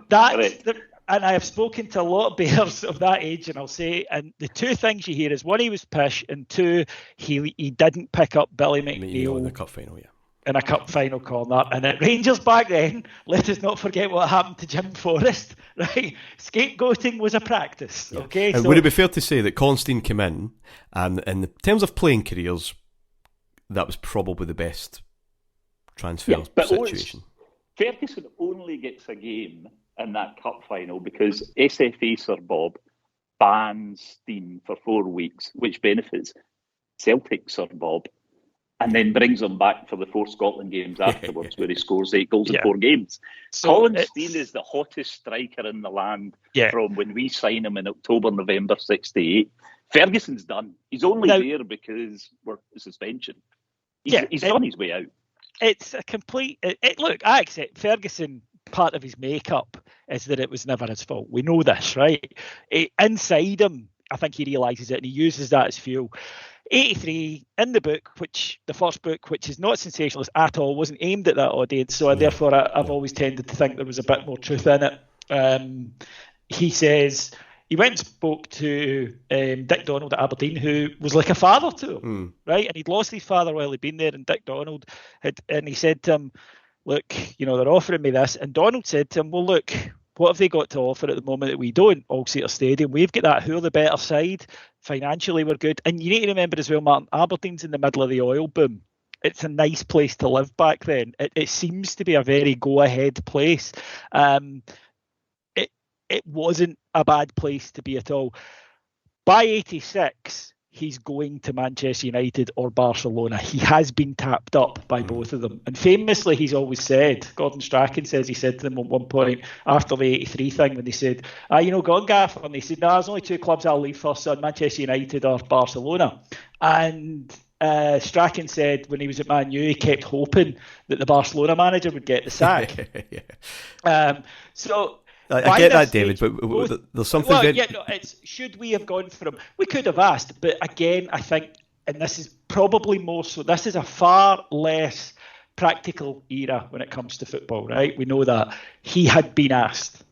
that's... And I have spoken to a lot of bears of that age, and I'll say, and the two things you hear is, one, he was pish, and two, he didn't pick up Billy McNeil in the cup final, in a cup final corner. And at Rangers back then, let us not forget what happened to Jim Forrest, right? Scapegoating was a practice, okay? And would it be fair to say that Constantine came in, and in terms of playing careers, that was probably the best transfer situation? Ferguson only gets a game in that cup final because SFA Sir Bob bans Steen for 4 weeks, which benefits Celtic Sir Bob, and then brings him back for the 4 Scotland games afterwards, where he scores 8 goals in 4 games. So Colin Steen is the hottest striker in the land from when we sign him in October, November 68. Ferguson's done. He's only there because we're suspension. He's on his way out. It's a complete... look, I accept Ferguson, part of his makeup is that it was never his fault. We know this, right? Inside him, I think he realises it, and he uses that as fuel. 83 in the book, the first book, which is not sensationalist at all, wasn't aimed at that audience. So therefore, I've always tended to think there was a bit more truth in it. He says he went and spoke to Dick Donald at Aberdeen, who was like a father to him, right? And he'd lost his father while he'd been there, and Dick Donald and he said to him, look, they're offering me this. And Donald said to him, well, look, what have they got to offer at the moment that we don't? All-Seater Stadium. We've got that. Who are the better side? Financially, we're good. And you need to remember as well, Martin, Aberdeen's in the middle of the oil boom. It's a nice place to live back then. It seems to be a very go-ahead place. It wasn't a bad place to be at all. By 86, he's going to Manchester United or Barcelona. He has been tapped up by both of them. And famously, he's always said, Gordon Strachan says he said to them at one point after the 83 thing, when they said, go on, Gaff. And they said, no, there's only 2 clubs I'll leave for, son, Manchester United or Barcelona. And Strachan said when he was at Man U, he kept hoping that the Barcelona manager would get the sack. So... I get that, David, but there's something... it's should we have gone for him? We could have asked, but again, I think, and this is probably more so, this is a far less practical era when it comes to football, right? We know that. He had been asked.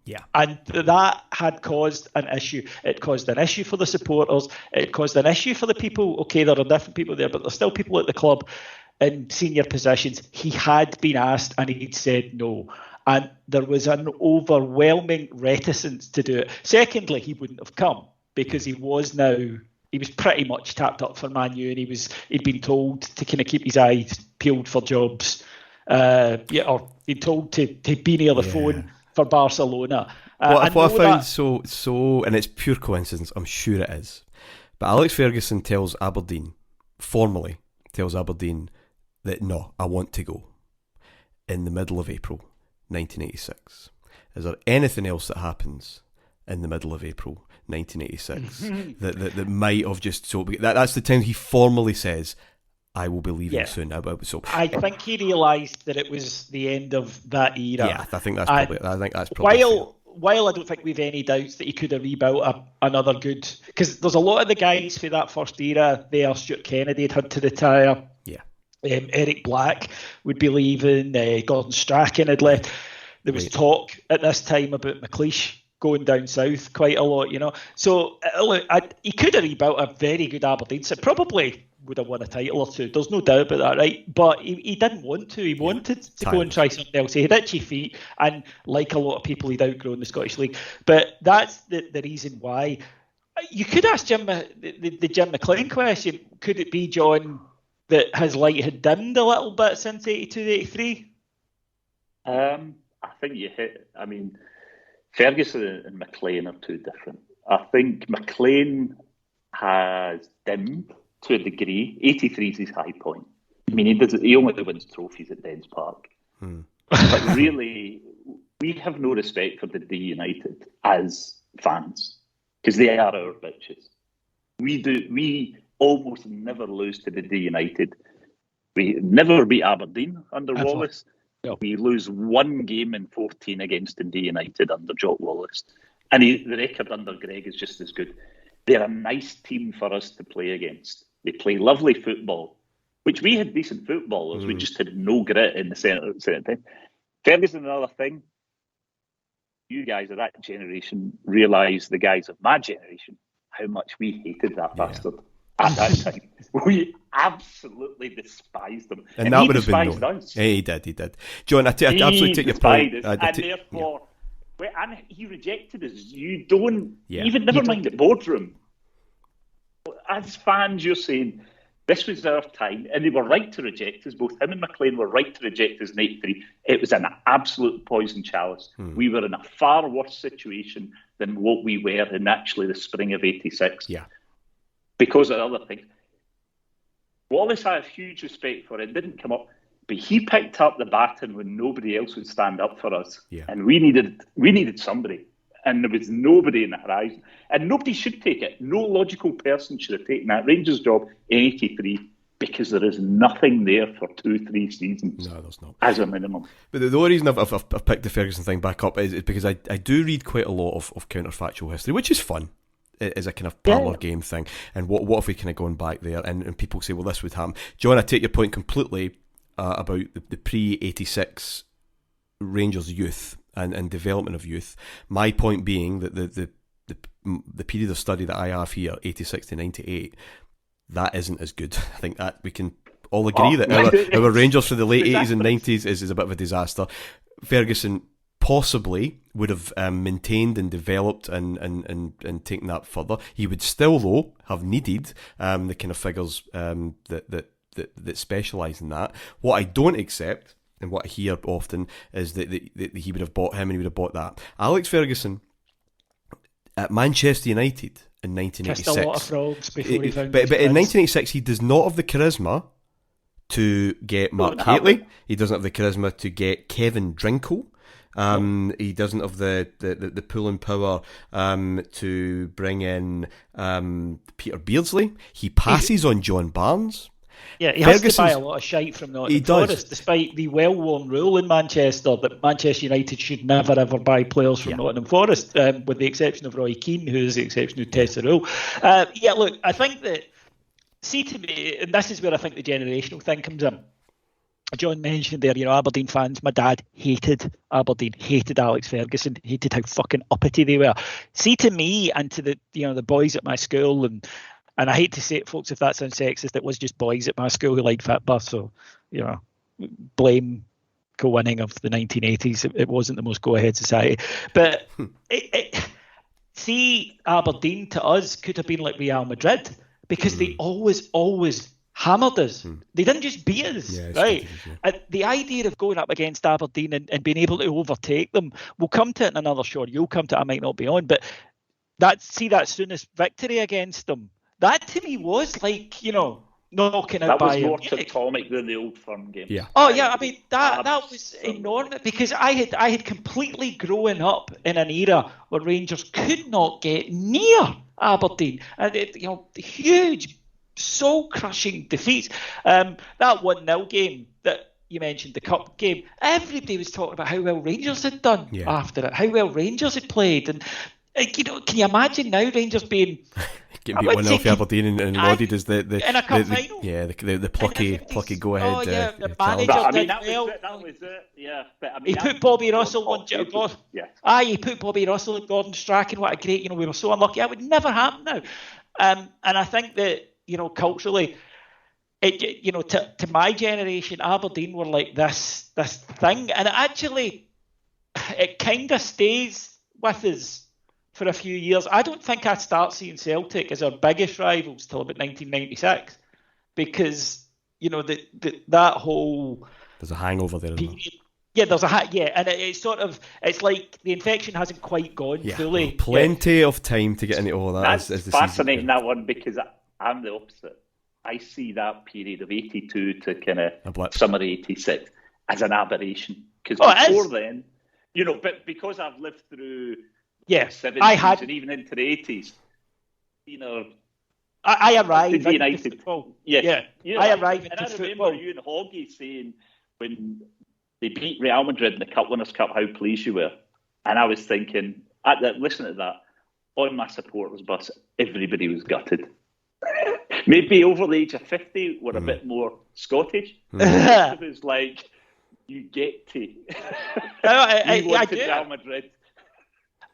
Yeah. And that had caused an issue. It caused an issue for the supporters. It caused an issue for the people. Okay, there are different people there, but there's still people at the club in senior positions. He had been asked and he'd said no. And there was an overwhelming reticence to do it. Secondly, he wouldn't have come because he was pretty much tapped up for Man U, and he'd been told to kind of keep his eyes peeled for jobs, or been told to be near the phone for Barcelona. What I found so, and it's pure coincidence, I'm sure it is, but Alex Ferguson formally tells Aberdeen that no, I want to go in the middle of April 1986. Is there anything else that happens in the middle of April 1986 that might have just that's the time he formally says, I will be leaving soon. I think he realised that it was the end of that era. Yeah, I think that's probably while I don't think we've any doubts that he could have rebuilt another good, because there's a lot of the guys for that first era there. Stuart Kennedy had to retire. Eric Black would be leaving. Gordon Strachan had left. There was talk at this time about McLeish going down south quite a lot, So he could have rebuilt a very good Aberdeen side. Probably would have won a title or two. There's no doubt about that, right? But he didn't want to. He wanted to go and try something else. He had itchy feet, and like a lot of people, he'd outgrown the Scottish League. But that's the reason why. You could ask Jim the Jim McLean question. Could it be, John, that his light had dimmed a little bit since 82-83? I think you hit... I mean, Ferguson and McLean are two different. I think McLean has dimmed to a degree. 83 is his high point. I mean, he only wins trophies at Dens Park. But really, we have no respect for the D United as fans, because they are our bitches. We almost never lose to the D United. We never beat Aberdeen under Wallace. No. We lose one game in 14 against Dundee United under Jock Wallace. And the record under Greg is just as good. They're a nice team for us to play against. They play lovely football, which we had decent footballers. We just had no grit in the centre time. Ferguson, another thing. You guys of that generation realise, the guys of my generation, how much we hated that bastard at that time. We absolutely despised him. And that would have been despised us. Yeah, he did. John, I absolutely take your point. And therefore, and he rejected us. You don't, even never mind the boardroom. As fans, you're saying, this was our time, and they were right to reject us. Both him and McLean were right to reject us in '83. It was an absolute poison chalice. We were in a far worse situation than what we were in actually the spring of '86. Yeah. Because of other things. Wallace, I have huge respect for it. Didn't come up, but he picked up the baton when nobody else would stand up for us. Yeah. And we needed somebody. And there was nobody in the horizon. And nobody should take it. No logical person should have taken that Rangers job in '83, because there is nothing there for 2-3 seasons. No, there's not. As a minimum. But the only reason I've picked the Ferguson thing back up is because I do read quite a lot of counterfactual history, which is fun. As a kind of parlour game thing. And what if we kind of gone back there and people say, well, this would happen. John, I take your point completely about the pre-86 Rangers youth and development of youth. My point being that the period of study that I have here, 86 to 98, that isn't as good. I think that we can all agree that our Rangers for the late 80s and 90s is a bit of a disaster. Ferguson possibly would have maintained and developed and taken that further. He would still, though, have needed the kind of figures that specialise in that. What I don't accept, and what I hear often, is that he would have bought him and he would have bought that. Alex Ferguson at Manchester United in 1986. Kissed a lot of frogs before he found but in 1986, he does not have the charisma to get Mark Hateley. He doesn't have the charisma to get Kevin Drinkle. He doesn't have the pulling power to bring in Peter Beardsley. He passes on John Barnes. Yeah, he has to buy a lot of shite from Nottingham Forest, despite the well-worn rule in Manchester that Manchester United should never ever buy players from Nottingham Forest, with the exception of Roy Keane, who is the exception who tests the rule. Look, I think that, see, to me, and this is where I think the generational thing comes in. John mentioned there, Aberdeen fans. My dad hated Aberdeen, hated Alex Ferguson, hated how fucking uppity they were. See, to me and to the boys at my school, and I hate to say it, folks, if that sounds sexist, it was just boys at my school who liked Fitbus, so blame co-winning of the 1980s. It wasn't the most go-ahead society, but see, Aberdeen to us could have been like Real Madrid, because they always hammered us. They didn't just beat us, right? The idea of going up against Aberdeen and being able to overtake them, we'll come to it in another show. You'll come to it, I might not be on, but that Souness victory against them, that to me was like, knocking out Bayern. That was more tectonic than the Old Firm game. Yeah. Oh yeah, I mean that was enormous, because I had completely grown up in an era where Rangers could not get near Aberdeen, and huge, soul-crushing defeats. That 1-0 game that you mentioned, the cup game, everybody was talking about how well Rangers had done after it, how well Rangers had played, and can you imagine now Rangers being getting beat 1-0 for Aberdeen and lauded as the in a cup final? The plucky go ahead. Oh yeah, the manager did well. That was it. Yeah, but he put Bobby Russell on Gordon. Yeah. He put Bobby Russell and Gordon Strachan. What a great! We were so unlucky. That would never happen now. And I think that culturally, to my generation, Aberdeen were like this thing, and it kind of stays with us for a few years. I don't think I start seeing Celtic as our biggest rivals till about 1996, because that whole there's a hangover there. Period. Yeah, there's and it's like the infection hasn't quite gone fully. Well, plenty of time to get into all that. That's as the fascinating, that one, because I'm the opposite. I see that period of 82 to kind of summer 86 as an aberration, because before then, but because I've lived through the 70s and even into the 80s, I arrived into United. Football. Yes. Yeah, I arrived into and I remember football. you and Hoggy saying when they beat Real Madrid in the Cup Winners' Cup how pleased you were. And I was thinking, listening to that, on my supporters bus, everybody was gutted. Maybe over the age of 50, we're a bit more Scottish. It was like, you get to. I do. Real Madrid.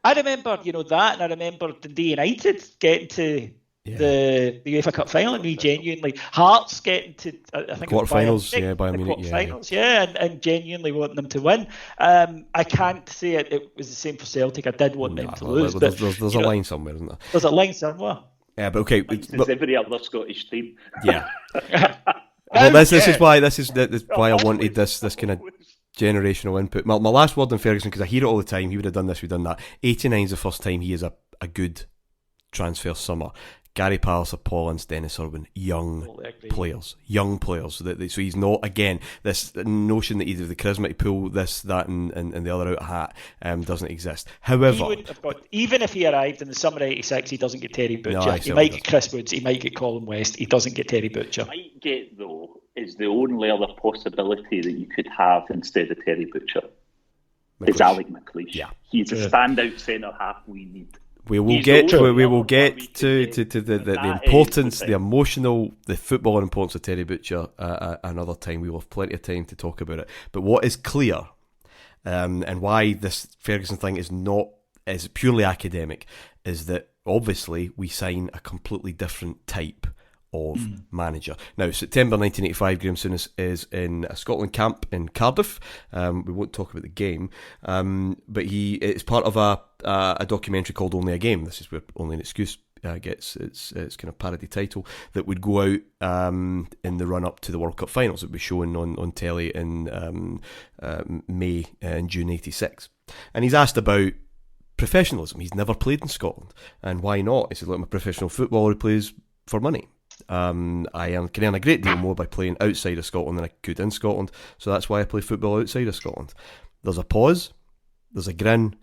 I remember, that, and I remember Dundee United getting to the UEFA Cup final, and me genuinely, Hearts getting to, I think, quarterfinals, Bayern Munich, quarterfinals, and genuinely wanting them to win. I can't say it was the same for Celtic. I did want them to lose. There's a line somewhere, isn't there? There's a line somewhere. Yeah, but okay. It's every other Scottish team. Yeah. Well, this is why I wanted this kind of generational input. My last word on Ferguson, because I hear it all the time, he would have done this, we've done that. 89 is the first time he is a good transfer summer. Gary Palliser, Paul Ince, Dennis Irwin, young players. So he's not, again, this notion that either the charisma to pull this, that, and the other out of hat doesn't exist. However, he wouldn't have got, even if he arrived in the summer of '86, he doesn't get Terry Butcher. No, he might get Chris Woods, he might get Colin West. He doesn't get Terry Butcher. Might get, though, is the only other possibility that you could have instead of Terry Butcher. It's Alec McLeish. Yeah. He's a standout centre half we need. We will get to the importance, the emotional, the footballing importance of Terry Butcher another time. We will have plenty of time to talk about it. But what is clear, and why this Ferguson thing is purely academic, is that obviously we sign a completely different type of manager. Now, September 1985, Graham Souness is in a Scotland camp in Cardiff. We won't talk about the game, but it's part of a documentary called Only a Game. This is where Only an Excuse gets its kind of parody title, that would go out in the run-up to the World Cup finals. It would be shown on telly in May and June 86. And he's asked about professionalism. He's never played in Scotland. And why not? He said, look, I'm a professional footballer who plays for money. I can earn a great deal more by playing outside of Scotland than I could in Scotland, so that's why I play football outside of Scotland. There's a pause, there's a grin,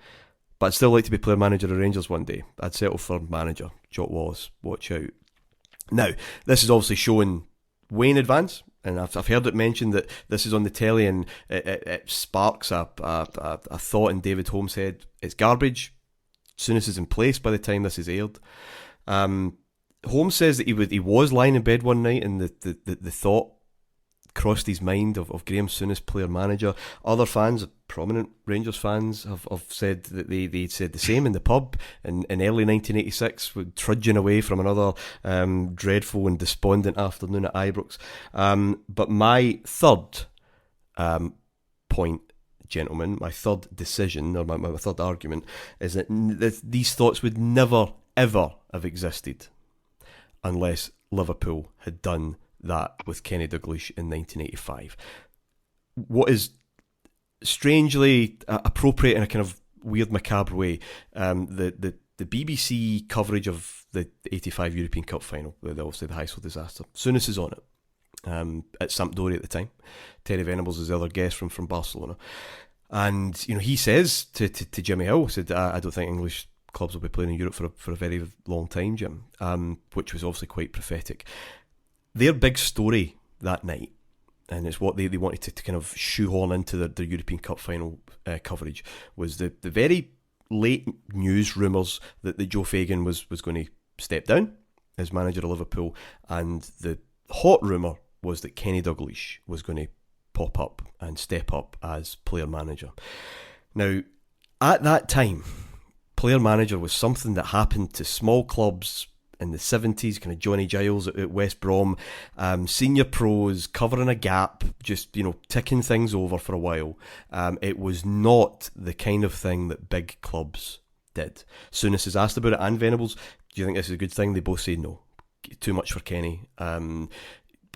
but I'd still like to be player manager of Rangers one day. I'd settle for manager. Jock Wallace, watch out. Now, this is obviously shown way in advance, and I've heard it mentioned that this is on the telly, and it sparks a thought in David Holmes' head. It's garbage. Souness is in place by the time this is aired. Holmes says that he was lying in bed one night and the thought crossed his mind of Graham Souness, player manager. Other fans, prominent Rangers fans, have said that they said the same in the pub in early 1986, trudging away from another dreadful and despondent afternoon at Ibrox. But my third point, gentlemen, my third decision, or my third argument, is that these thoughts would never, ever have existed unless Liverpool had done that with Kenny Dalglish in 1985. What is strangely appropriate in a kind of weird, macabre way, the BBC coverage of the 85 European Cup final, obviously the Heysel disaster, Souness is on it at Sampdoria at the time. Terry Venables is the other guest from Barcelona. And he says to Jimmy Hill, said, I don't think English clubs will be playing in Europe for a very long time, Jim, which was obviously quite prophetic. Their big story that night, and it's what they wanted to kind of shoehorn into their European Cup final coverage, was the very late news rumours that Joe Fagan was going to step down as manager of Liverpool, and the hot rumour was that Kenny Dalglish was going to pop up and step up as player manager. Now, at that time, player manager was something that happened to small clubs in the 70s, kind of Johnny Giles at West Brom, senior pros covering a gap, just, ticking things over for a while. It was not the kind of thing that big clubs did. Souness is asked about it, and Venables, do you think this is a good thing? They both say no. Too much for Kenny.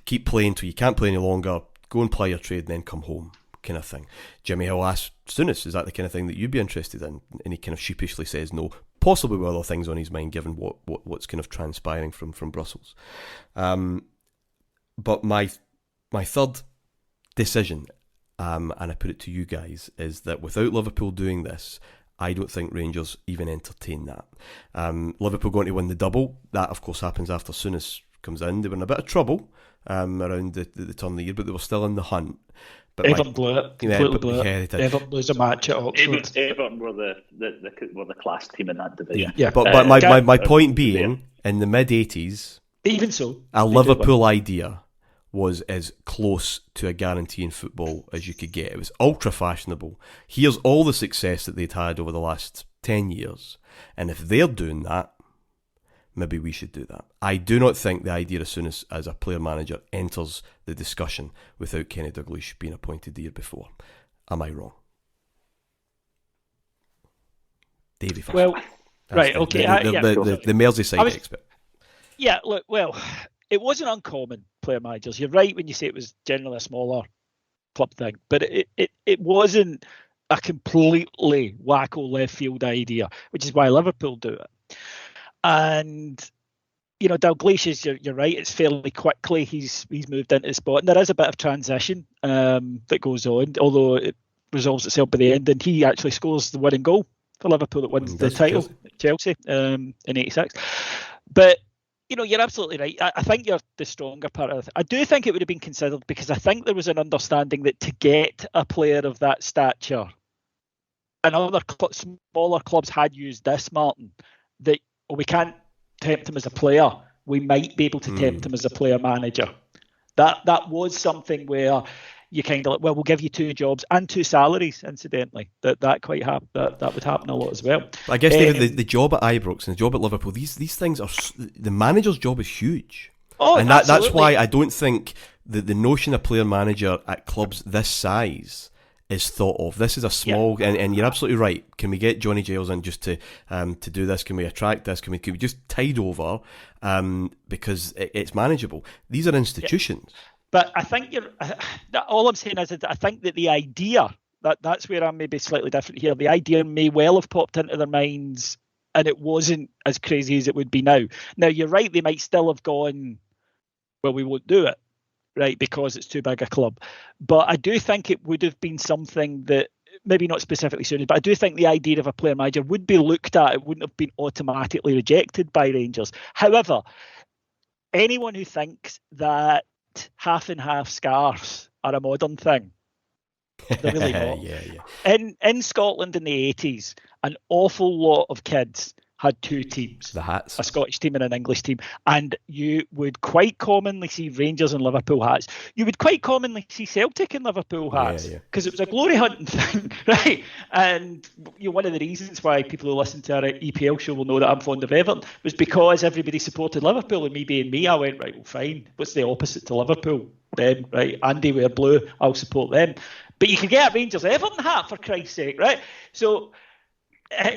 Keep playing till you can't play any longer, go and play your trade and then come home, kind of thing. Jimmy Hill asked Souness, is that the kind of thing that you'd be interested in? And he kind of sheepishly says no, possibly with other things on his mind given what's kind of transpiring from Brussels. But my third decision, and I put it to you guys, is that without Liverpool doing this, I don't think Rangers even entertain that. Liverpool going to win the double. That, of course, happens after Souness comes in. They were in a bit of trouble around the turn of the year, but they were still in the hunt. But Everton blew it. Completely blew it. Yeah, Everton lose a match at Oxford. Everton were the class team in that division. Yeah. But my point being, in the mid-80s, even so, a Liverpool idea was as close to a guarantee in football as you could get. It was ultra fashionable. Here's all the success that they'd had over the last 10 years. And if they're doing that, maybe we should do that. I do not think the idea of Souness as a player manager enters the discussion without Kenny Dalglish being appointed the year before. Am I wrong? Davey first. Well, right, okay. The Merseyside expert. Yeah, look, well, it wasn't uncommon, player managers. You're right when you say it was generally a smaller club thing, but it wasn't a completely wacko left field idea, which is why Liverpool do it. And Dalglish is you're right. It's fairly quickly he's moved into the spot, and there is a bit of transition that goes on, although it resolves itself by the end, and he actually scores the winning goal for Liverpool that wins the title at Chelsea in '86. But you're absolutely right. I think you're the stronger part of it. I do think it would have been considered because I think there was an understanding that to get a player of that stature, and other smaller clubs had used this, Martyn, that we can't tempt him as a player. We might be able to tempt him as a player manager. That was something where you kind of like, well, we'll give you 2 jobs and 2 salaries, incidentally. That would happen a lot as well. I guess David, the job at Ibrox and the job at Liverpool, these things are, the manager's job is huge. Oh, and that's why I don't think the notion of player manager at clubs this size is thought of. This is a small, and you're absolutely right. Can we get Johnny Giles in just to do this? Can we attract this? Can we just tide over because it's manageable? These are institutions. Yeah. But I think all I'm saying is that I think that the idea, that's where I'm maybe slightly different here. The idea may well have popped into their minds and it wasn't as crazy as it would be now. Now, you're right, they might still have gone, well, we won't do it, right, because it's too big a club. But I do think it would have been something that, maybe not specifically suited, but I do think the idea of a player manager would be looked at. It wouldn't have been automatically rejected by Rangers. However, anyone who thinks that half and half scarves are a modern thing, they're really not. In Scotland in the 80s, an awful lot of kids had 2 teams, the hats, a Scottish team and an English team, and you would quite commonly see Rangers and Liverpool hats. You would quite commonly see Celtic and Liverpool hats because it was a glory hunting thing, right? And one of the reasons why people who listen to our EPL show will know that I'm fond of Everton was because everybody supported Liverpool, and me being me, I went, right, well, fine. What's the opposite to Liverpool? Them, right? Andy wear blue, I'll support them. But you could get a Rangers Everton hat for Christ's sake, right? So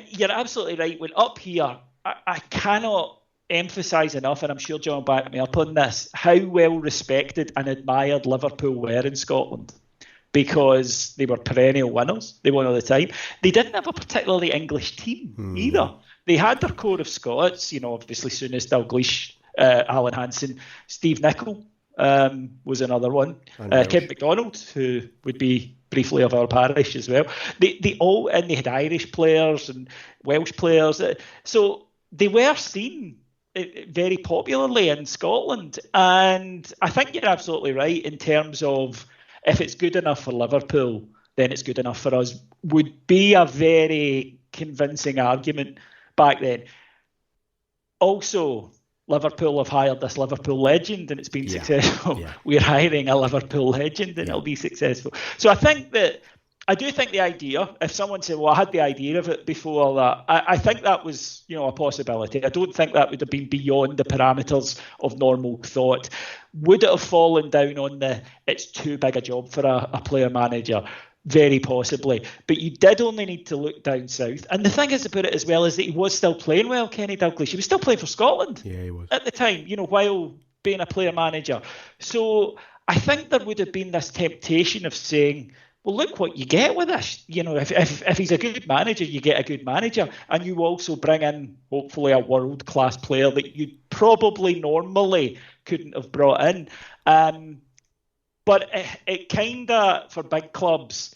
you're absolutely right. When up here, I cannot emphasise enough, and I'm sure John backed me up on this, how well respected and admired Liverpool were in Scotland, because they were perennial winners. They won all the time. They didn't have a particularly English team either. They had their core of Scots, obviously Souness, Dalglish, Alan Hansen, Steve Nicol was another one. Ken McDonald, who would be briefly of our parish as well. They had Irish players and Welsh players. So they were seen very popularly in Scotland. And I think you're absolutely right in terms of if it's good enough for Liverpool, then it's good enough for us, would be a very convincing argument back then. Also, Liverpool have hired this Liverpool legend and it's been successful. Yeah. We're hiring a Liverpool legend and it'll be successful. So I do think the idea, if someone said, well, I had the idea of it before that, I think that was, a possibility. I don't think that would have been beyond the parameters of normal thought. Would it have fallen down on it's too big a job for a player manager? Very possibly. But you did only need to look down south. And the thing is about it as well is that he was still playing well, Kenny Dalglish. He was still playing for Scotland he was. At the time, while being a player manager. So I think there would have been this temptation of saying, well, look what you get with this. If he's a good manager, you get a good manager. And you also bring in, hopefully, a world-class player that you probably normally couldn't have brought in. But it kind of, for big clubs,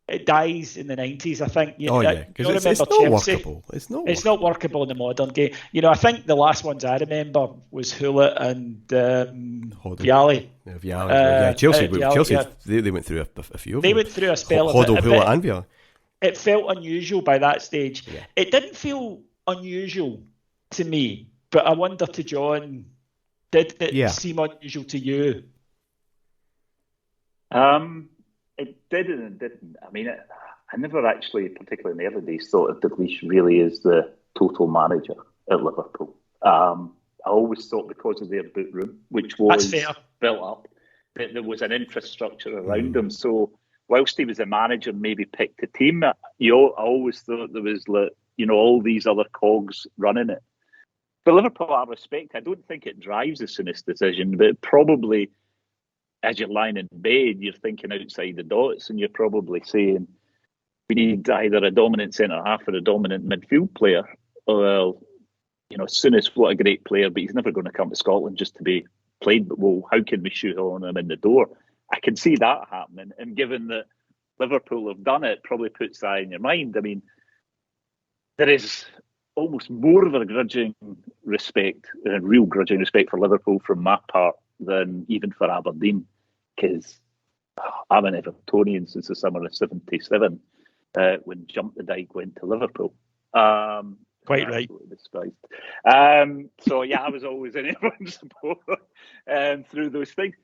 it dies in the 90s, I think. Because it's not workable. It's not workable in the modern game. I think the last ones I remember was Hewlett and Vialli. Chelsea. They went through a few of them. They went through a spell of Hoddle, Hewlett and Vialli. It felt unusual by that stage. Yeah. It didn't feel unusual to me, but I wonder to John, did it seem unusual to you? It did and it didn't. I mean, I never actually, particularly in the early days, thought of Dalglish really as the total manager at Liverpool. I always thought because of their boot room, which was built up, that there was an infrastructure around him. So whilst he was a manager, maybe picked a team, I always thought there was all these other cogs running it. For Liverpool, I respect. I don't think it drives the Souness decision, but probably, as you're lying in bed, you're thinking outside the dots, and you're probably saying, we need either a dominant centre-half or a dominant midfield player. Well, Souness, what a great player, but he's never going to come to Scotland just to be played. But, well, how can we shoehorn him in the door? I can see that happening. And given that Liverpool have done it, probably puts that in your mind. I mean, there is almost more of a grudging respect, a real grudging respect for Liverpool from my part than even for Aberdeen. Because I'm an Evertonian since the summer of '77, when Jump the Dyke went to Liverpool. Quite right. Despised. So yeah, I was always in everyone's support through those things.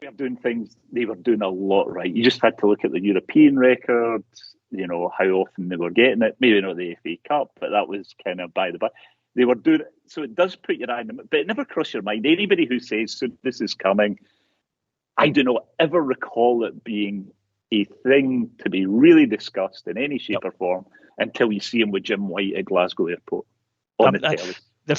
We were doing things they were doing a lot right. You just had to look at the European records, how often they were getting it. Maybe not the FA Cup, but that was kind of by the by. They were doing it, so it does put your eye on them, but it never crossed your mind. Anybody who says, so this is coming, I do not ever recall it being a thing to be really discussed in any shape or form until you see him with Jim White at Glasgow Airport on the telly. The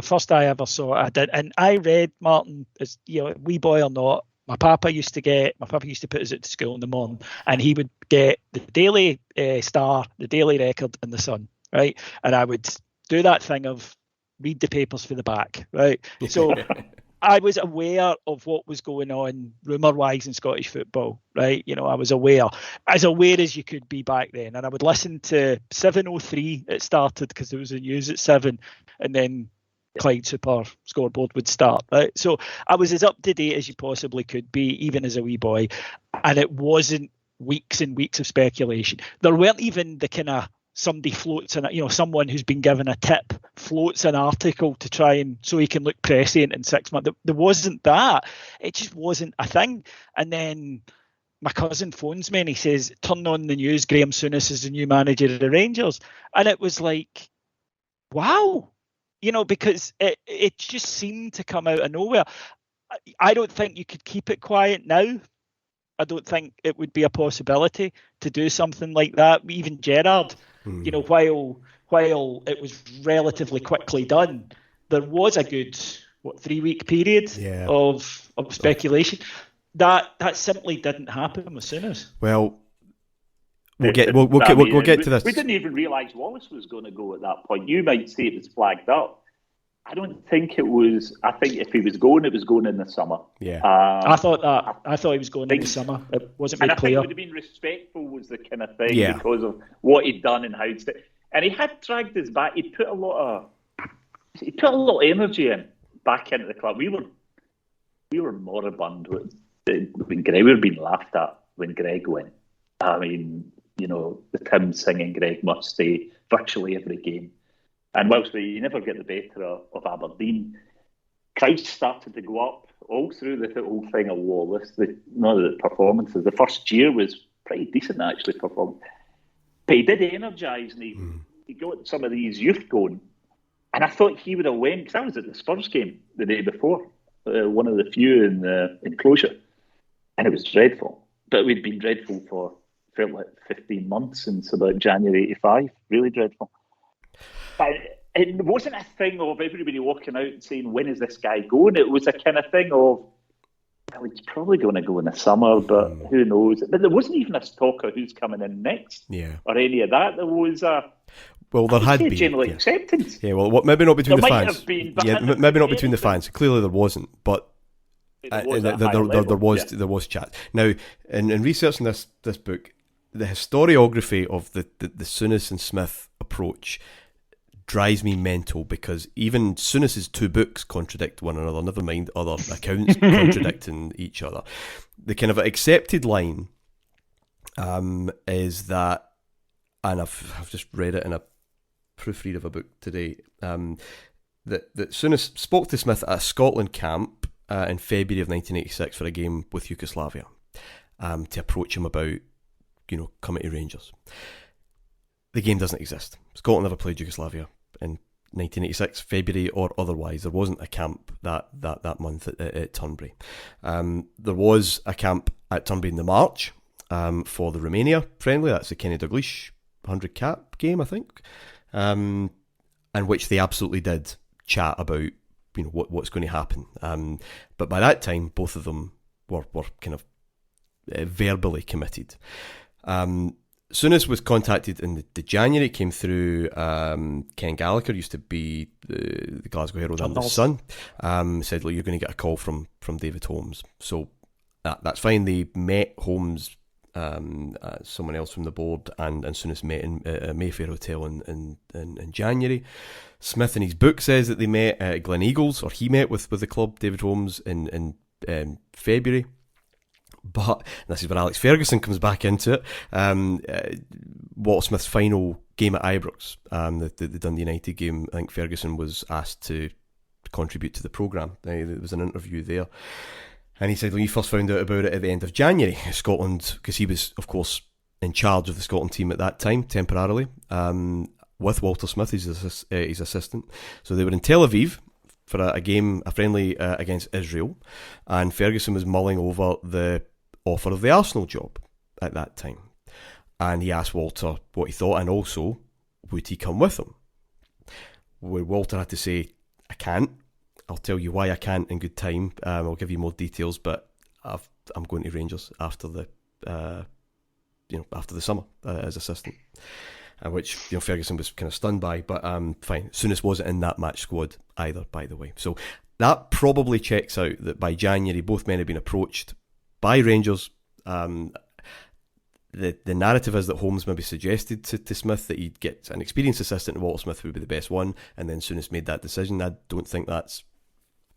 first I ever saw, I did, and I read Martyn as wee boy or not. My papa used to put us at school in the morning, and he would get the Daily Star, the Daily Record, and the Sun, right? And I would do that thing of read the papers for the back, right? So I was aware of what was going on rumour-wise in Scottish football, right? I was aware as you could be back then. And I would listen to 7:03, it started, because there was a news at 7, and then Clyde Super Scoreboard would start, right? So I was as up to date as you possibly could be, even as a wee boy. And it wasn't weeks and weeks of speculation. There weren't even the kind of somebody floats someone who's been given a tip floats an article to try and so he can look prescient in 6 months. There wasn't that. It just wasn't a thing. And then my cousin phones me and he says, turn on the news, Graham Souness is the new manager of the Rangers. And it was like, wow, because it just seemed to come out of nowhere. I don't think you could keep it quiet now. I don't think it would be a possibility to do something like that. Even Gerrard, while it was relatively quickly done, there was a good 3-week period of speculation. That simply didn't happen with Souness. Well, we'll get to this. We didn't even realise Wallace was going to go at that point. You might say it was flagged up. I don't think it was. I think if he was going, it was going in the summer. Yeah, I thought he was going in the summer. It wasn't made clear. I think it would have been respectful was the kind of thing because of what he'd done and how he'd. And he had dragged us back. He put a lot of energy in back into the club. We were moribund when Greg. We were being laughed at when Greg went. I mean, the Tim singing "Greg must stay" virtually every game. And whilst you never get the better of Aberdeen, crowds started to go up all through the whole thing of Wallace. None of the performances. The first year was pretty decent, actually, performance. But he did energise and he got some of these youth going. And I thought he would have went, because I was at the Spurs game the day before, one of the few in the enclosure. And it was dreadful. But we'd been dreadful for, felt like 15 months since about January 85. Really dreadful. But it wasn't a thing of everybody walking out and saying, when is this guy going? It was a kind of thing of, well, he's probably going to go in the summer, but who knows? But there wasn't even a talk of who's coming in next or any of that. There was there had been general acceptance. Yeah, well, maybe not between there the fans. Maybe not between the fans. Clearly there wasn't, but there was chat. Now, in researching this book, the historiography of the Souness and Smith approach drives me mental, because even Souness's 2 books contradict one another, never mind other accounts contradicting each other. The kind of accepted line is that, and I've just read it in a proofread of a book today, that Souness spoke to Smith at a Scotland camp in February of 1986 for a game with Yugoslavia, to approach him about, coming to Rangers. The game doesn't exist. Scotland never played Yugoslavia in 1986, February or otherwise. There wasn't a camp that month at Turnberry. There was a camp at Turnberry in the March for the Romania friendly. That's the Kenny Dalglish 100 cap game, I think, in which they absolutely did chat about what's going to happen. But by that time, both of them were kind of verbally committed. Souness was contacted in the January. It came through Ken Gallagher, used to be the Glasgow Herald and the Sun. Said, look, you're going to get a call from David Holmes. So that's fine. They met Holmes, someone else from the board, and Souness met in a Mayfair Hotel in January. Smith in his book says that they met at Glen Eagles, or he met with the club, David Holmes, in February. But this is where Alex Ferguson comes back into it. Walter Smith's final game at Ibrox, the Dundee United game, I think Ferguson was asked to contribute to the programme. There was an interview there. And he said, well, he first found out about it at the end of January. Scotland, because he was, of course, in charge of the Scotland team at that time, temporarily, with Walter Smith, his assistant. So they were in Tel Aviv for a friendly against Israel, and Ferguson was mulling over the offer of the Arsenal job at that time. And he asked Walter what he thought, and also, would he come with him? Where Walter had to say, I can't. I'll tell you why I can't in good time. I'll give you more details, but I'm going to Rangers after the summer as assistant. Which Ferguson was kind of stunned by, but fine. Souness wasn't in that match squad either, by the way. So that probably checks out that by January both men had been approached by Rangers. The narrative is that Holmes maybe suggested to Smith that he'd get an experienced assistant, and Walter Smith would be the best one, and then Souness made that decision. I don't think that's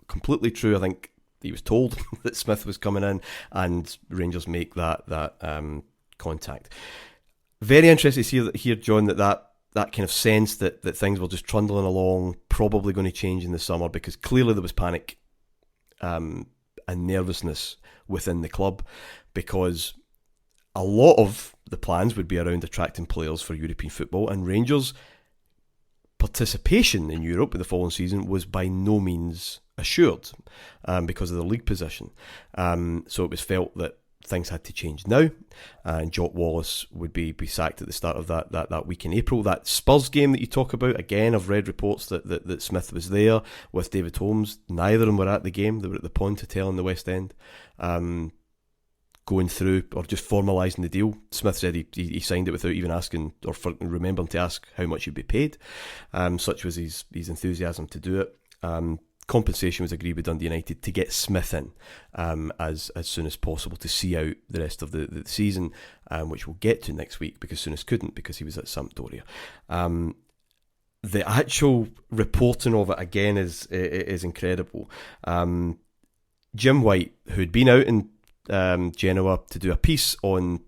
completely true. I think he was told that Smith was coming in, and Rangers make that contact. Very interested to hear, John, that kind of sense that things were just trundling along, probably going to change in the summer, because clearly there was panic and nervousness within the club, because a lot of the plans would be around attracting players for European football, and Rangers' participation in Europe in the following season was by no means assured because of the league position. So it was felt that things had to change now, and Jock Wallace would be sacked at the start of that week in April. That Spurs game that you talk about, again, I've read reports that Smith was there with David Holmes. Neither of them were at the game. They were at the Pond Hotel in the West End, going through or just formalising the deal. Smith said he signed it without even asking or remembering to ask how much he'd be paid. Such was his enthusiasm to do it. Compensation was agreed with Dundee United to get Smith in as soon as possible to see out the rest of the season, which we'll get to next week, because Souness couldn't because he was at Sampdoria. The actual reporting of it, again, is incredible. Jim White, who'd been out in Genoa to do a piece on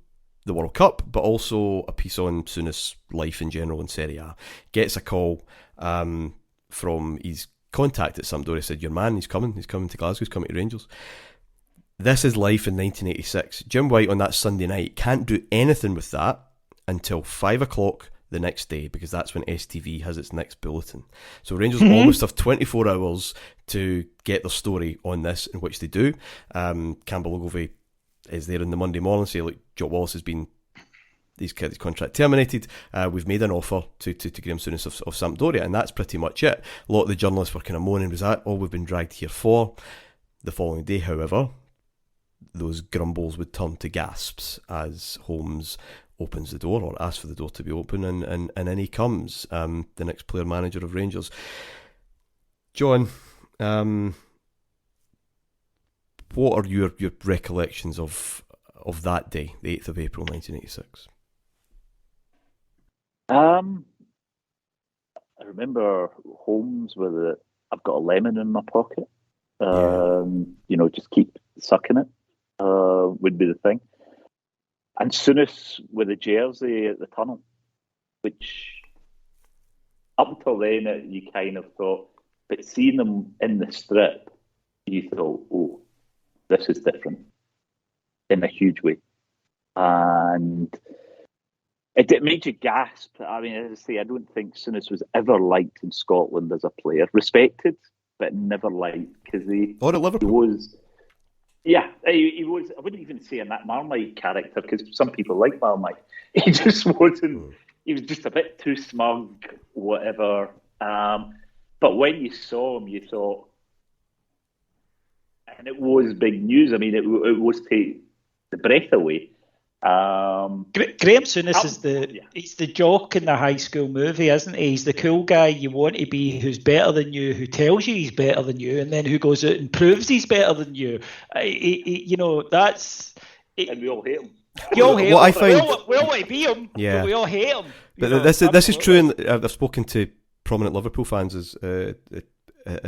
the World Cup, but also a piece on Souness' life in general in Serie A, gets a call from his contact at Sampdoria. Said, your man, he's coming to Glasgow, he's coming to Rangers. This is life in 1986. Jim White on that Sunday night can't do anything with that until 5 o'clock the next day, because that's when STV has its next bulletin. So Rangers almost have 24 hours to get their story on this, in which they do. Campbell Ogilvie is there on the Monday morning, say, look, Jock Wallace has been his contract terminated. We've made an offer to Graham Souness of Sampdoria, and that's pretty much it. A lot of the journalists were kind of moaning, was that all we've been dragged here for? The following day, however, those grumbles would turn to gasps as Holmes opens the door, or asks for the door to be open, and in he comes, the next player manager of Rangers. John, what are your recollections of that day, the 8th of April 1986? I remember Holmes with I've got a lemon in my pocket. Just keep sucking it would be the thing. And Souness with a jersey at the tunnel, which up until then you kind of thought, but seeing them in the strip, you thought, oh, this is different in a huge way. And it made you gasp. I mean, as I say, I don't think Souness was ever liked in Scotland as a player. Respected, but never liked, because he was... Yeah, he was. I wouldn't even say in that Marmite character, because some people like Marmite. He just wasn't. He was just a bit too smug, whatever. But when you saw him, you thought, and it was big news. I mean, it was take the breath away. Graham Souness he's the jock in the High School movie, isn't he? He's the cool guy you want to be, who's better than you, who tells you he's better than you, and then who goes out and proves he's better than you. That's... And we all hate him. You all hate him. I find... We all want to be him, yeah. but we all hate him. But this is true, and I've spoken to prominent Liverpool fans as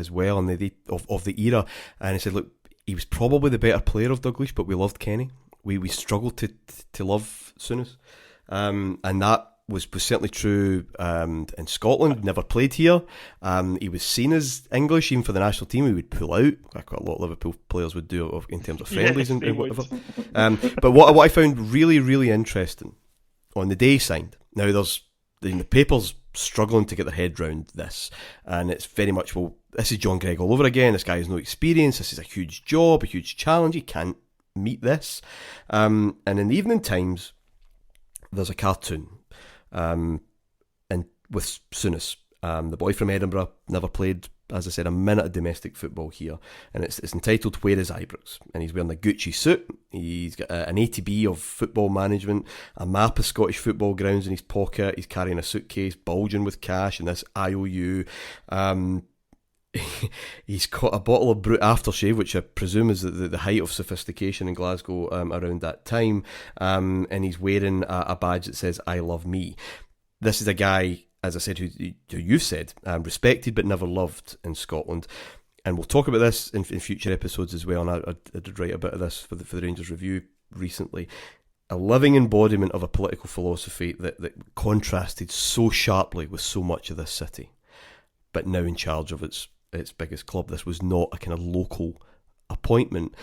well, and of the era, and he said, look, he was probably the better player of Douglas, but we loved Kenny. We struggled to love Souness, and that was certainly true in Scotland. Never played here. He was seen as English, even for the national team. He would pull out, like a lot of Liverpool players would do in terms of friendlies and whatever. But what I found really, really interesting on the day he signed. Now there's the papers struggling to get their head round this, and it's very much, well, this is John Greig all over again. This guy has no experience. This is a huge job, a huge challenge. He can't meet this. And in the Evening Times, there's a cartoon and with Souness, the boy from Edinburgh, never played, as I said, a minute of domestic football here, and it's entitled Where is Ibrox? And he's wearing a Gucci suit. He's got an ATB of football management, a map of Scottish football grounds in his pocket. He's carrying a suitcase bulging with cash and this IOU. He's got a bottle of Brut aftershave, which I presume is the height of sophistication in Glasgow around that time, and he's wearing a badge that says I love me. This is a guy, as I said, who you've said, respected but never loved in Scotland, and we'll talk about this in future episodes as well, and I did write a bit of this for the Rangers Review recently. A living embodiment of a political philosophy that contrasted so sharply with so much of this city, but now in charge of its biggest club. This was not a kind of local appointment,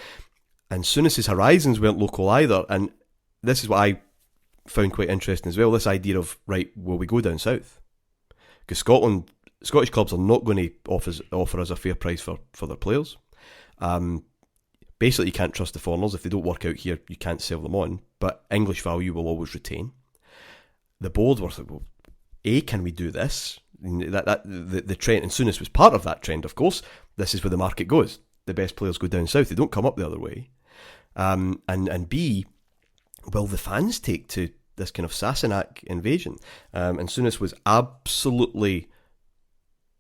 and Souness's horizons weren't local either. And this is what I found quite interesting as well, this idea of, right, will we go down south? Because Scottish clubs are not going to offer us a fair price for their players. Basically, you can't trust the foreigners. If they don't work out here, you can't sell them on, but English value will always retain. The board were like, well, can we do this? The trend, and Souness was part of that trend, of course. This is where the market goes. The best players go down south. They don't come up the other way. And B, will the fans take to this kind of Sassenach invasion? And Souness was absolutely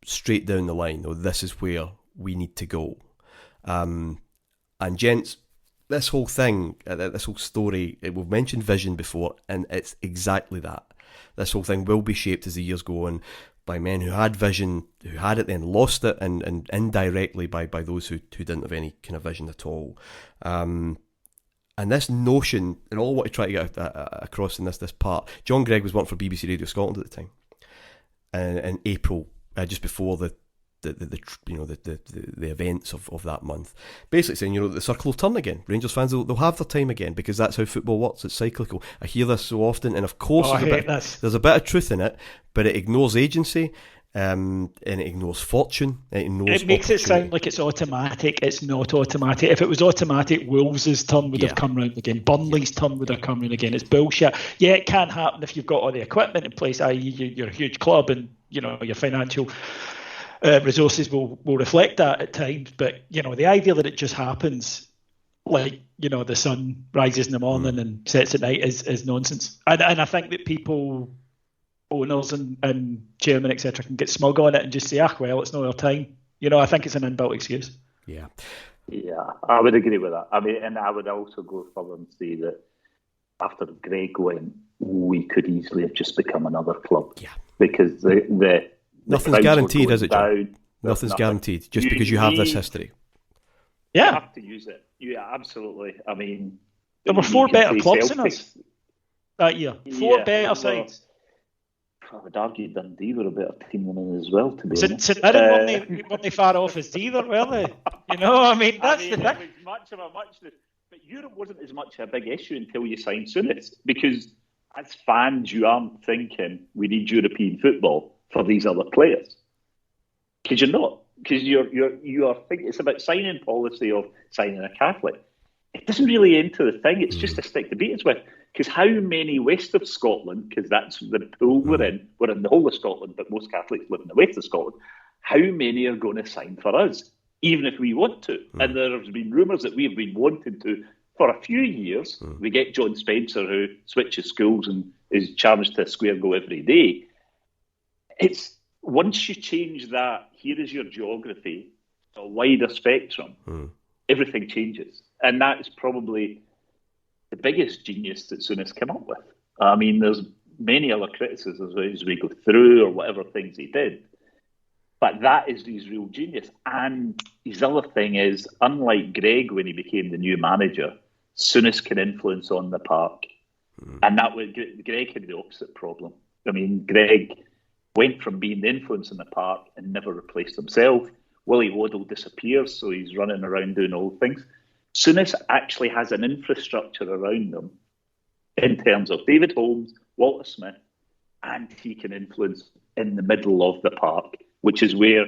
straight down the line. This is where we need to go. And gents, this whole thing, this whole story, we've mentioned vision before, and it's exactly that. This whole thing will be shaped as the years go on by men who had vision, who had it then lost it, and indirectly by those who didn't have any kind of vision at all. And this notion, and all what I try to get across in this part, John Greig was working for BBC Radio Scotland at the time, and in April, just before the events of that month, basically saying, the circle will turn again. Rangers fans, they'll have their time again, because that's how football works. It's cyclical. I hear this so often, and of course there's a bit of truth in it, but it ignores agency, and it ignores fortune. It makes it sound like it's automatic. It's not automatic. If it was automatic, Wolves' turn would have come round again. Burnley's turn would have come round again. It's bullshit. Yeah, it can happen if you've got all the equipment in place, i.e. you're a huge club, and your financial resources will reflect that at times, but the idea that it just happens, like the sun rises in the morning and sets at night, is nonsense. And I think that people, owners and chairmen, etc., can get smug on it and just say, well, it's not our time. I think it's an inbuilt excuse. Yeah, I would agree with that. I mean, and I would also go further and say that after Greg went, we could easily have just become another club. Yeah. Because the nothing's guaranteed, is it, John? Down. Nothing's guaranteed, just because you have this history. You have to use it. Yeah, absolutely. I mean, there were 4 better clubs than us that year. 4 better sides. I would argue Dundee were a better team than us as well, to be honest. St Mirren weren't they far off as either, were they? You know, I mean, that's the thing. It was much of a muchness. But Europe wasn't as much a big issue until you signed Souness, because as fans, you aren't thinking we need European football for these other players. Because you're not. Because you are thinking it's about signing policy of signing a Catholic. It doesn't really enter the thing. It's just a stick to beat us with. Because how many west of Scotland, because that's the pool we're in the whole of Scotland, but most Catholics live in the west of Scotland, how many are going to sign for us, even if we want to? And there's been rumours that we've been wanting to for a few years. We get John Spencer, who switches schools and is challenged to a square go every day. It's once you change that, here is your geography, a wider spectrum, everything changes. And that's probably the biggest genius that Souness came up with. I mean, there's many other criticisms as we go through or whatever things he did. But that is his real genius. And his other thing is, unlike Greg when he became the new manager, Souness can influence on the park. And that was Greg had the opposite problem. I mean, Greg went from being the influence in the park and never replaced himself. Willie Waddle disappears, so he's running around doing all things. Souness actually has an infrastructure around them in terms of David Holmes, Walter Smith, and he can influence in the middle of the park, which is where,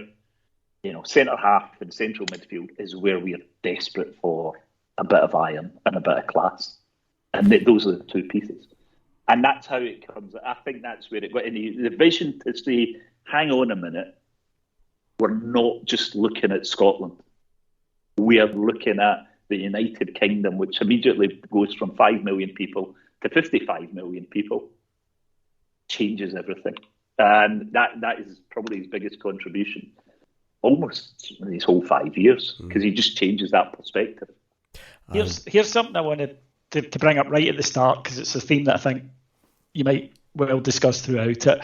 centre half and central midfield is where we are desperate for a bit of iron and a bit of class. And those are the 2 pieces. And that's how it comes. I think that's where it got in the vision to say, hang on a minute, we're not just looking at Scotland. We are looking at the United Kingdom, which immediately goes from 5 million people to 55 million people. Changes everything. And that is probably his biggest contribution, almost in these whole 5 years, because he just changes that perspective. Here's something I wanted to bring up right at the start, because it's a theme that I think you might well discuss throughout it.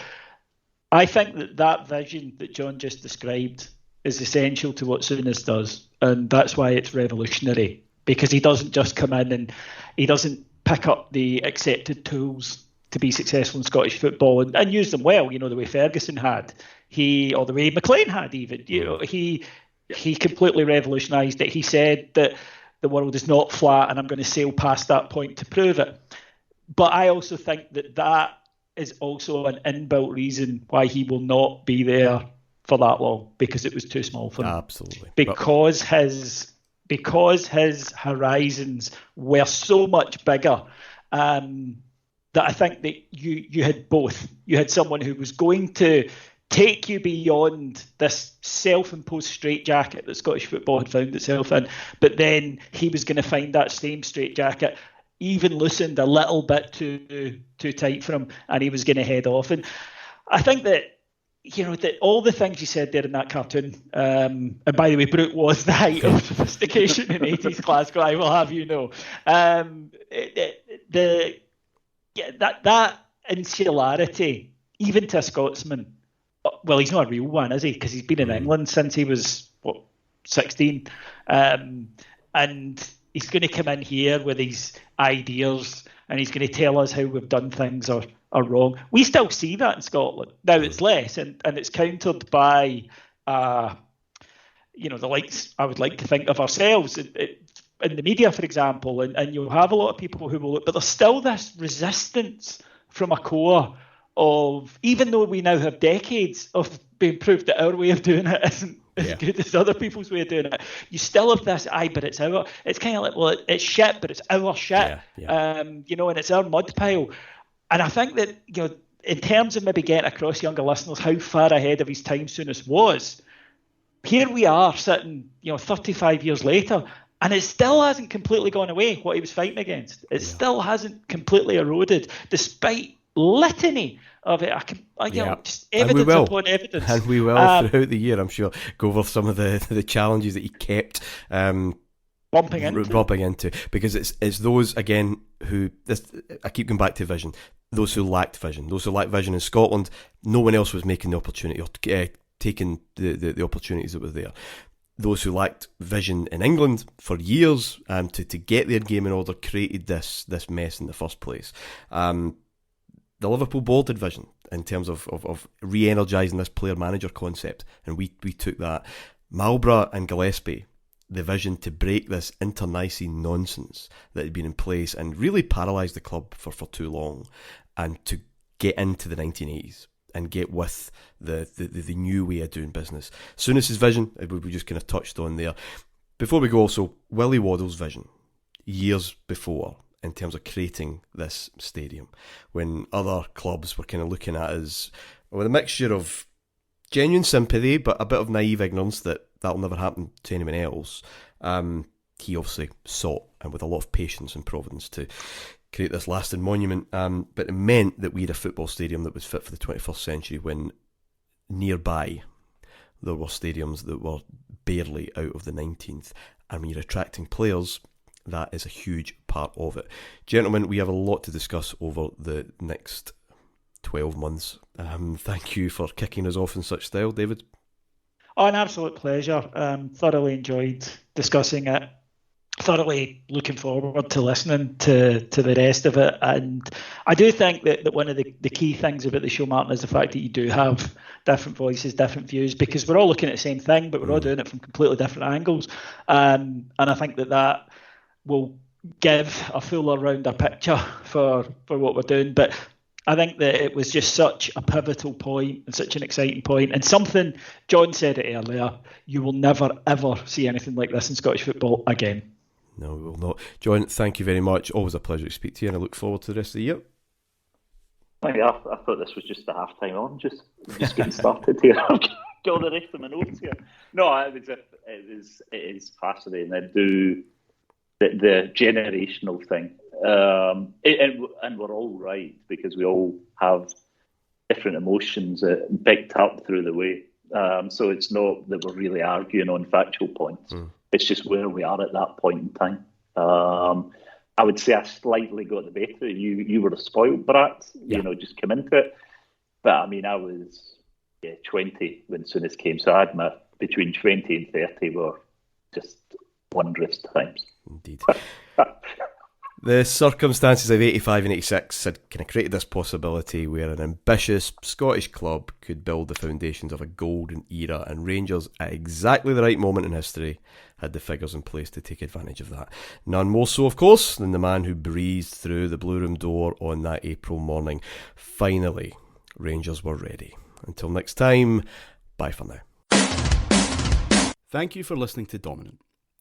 I think that vision that John just described is essential to what Souness does, and that's why it's revolutionary, because he doesn't just come in and he doesn't pick up the accepted tools to be successful in Scottish football and use them well, the way Ferguson had, or the way McLean had even. He completely revolutionised it. He said that the world is not flat and I'm going to sail past that point to prove it. But I also think that is also an inbuilt reason why he will not be there for that long, because it was too small for him. Absolutely. Because his horizons were so much bigger, that I think that you had both. You had someone who was going to take you beyond this self-imposed straitjacket that Scottish football had found itself in, but then he was going to find that same straitjacket even loosened a little bit too tight for him, and he was going to head off. And I think that, that all the things you said there in that cartoon, and by the way, Brooke was the height of sophistication in 80s Glasgow, I will have you know. That insularity, even to a Scotsman, well, he's not a real one, is he? Because he's been in England since he was, 16. And he's going to come in here with his ideas and he's going to tell us how we've done things are wrong. We still see that in Scotland. Now it's less, and it's countered by, the likes I would like to think of ourselves in the media, for example, and you'll have a lot of people who will look, but there's still this resistance from a core of, even though we now have decades of being proved that our way of doing it isn't as good as other people's way of doing it, you still have this, but it's our, it's kind of like, well, it's shit, but it's our shit, and it's our mud pile. And I think that, in terms of maybe getting across younger listeners how far ahead of his time Souness was, here we are sitting, 35 years later, and it still hasn't completely gone away, what he was fighting against. It still hasn't completely eroded, despite litany of it. Just evidence upon evidence. And we will, throughout the year, I'm sure, go over some of the challenges that he kept bumping into, because it's those again who I keep going back to vision. Those who lacked vision in Scotland. No one else was making the opportunity or taking the opportunities that were there. Those who lacked vision in England for years to get their game in order created this mess in the first place. The Liverpool board had vision in terms of re-energising this player-manager concept, and we took that. Marlborough and Gillespie, the vision to break this internecine nonsense that had been in place and really paralysed the club for too long, and to get into the 1980s and get with the new way of doing business. Souness's vision, we just kind of touched on there. Before we go, also, Willie Waddell's vision, years before, in terms of creating this stadium, when other clubs were kind of looking at us with a mixture of genuine sympathy, but a bit of naive ignorance that'll never happen to anyone else. He obviously sought, and with a lot of patience and providence, to create this lasting monument, but it meant that we had a football stadium that was fit for the 21st century, when nearby there were stadiums that were barely out of the 19th, and when you're attracting players, that is a huge part of it. Gentlemen, we have a lot to discuss over the next 12 months. Thank you for kicking us off in such style, David. Oh, an absolute pleasure. Thoroughly enjoyed discussing it. Thoroughly looking forward to listening to the rest of it. And I do think that one of the key things about the show, Martyn, is the fact that you do have different voices, different views, because we're all looking at the same thing, but we're all doing it from completely different angles. And I think that will give a fuller, rounder picture for what we're doing. But I think that it was just such a pivotal point and such an exciting point, and something, John said it earlier, you will never ever see anything like this in Scottish football again. No, we will not. John, thank you very much. Always a pleasure to speak to you, and I look forward to the rest of the year. Yeah, I thought this was just the half-time on, just getting started here. I've got all the rest of my notes here. No, it is fascinating. I do the generational thing. And we're all right, because we all have different emotions picked up through the way. So it's not that we're really arguing on factual points. It's just where we are at that point in time. I would say I slightly got the better. You were a spoiled brat, just come into it. But I mean, I was 20 when Souness came, so I had my between 20 and 30 were just wondrous times. Indeed. The circumstances of 85 and 86 had kind of created this possibility where an ambitious Scottish club could build the foundations of a golden era, and Rangers, at exactly the right moment in history, had the figures in place to take advantage of that. None more so, of course, than the man who breezed through the Blue Room door on that April morning. Finally, Rangers were ready. Until next time, bye for now. Thank you for listening to Dominant.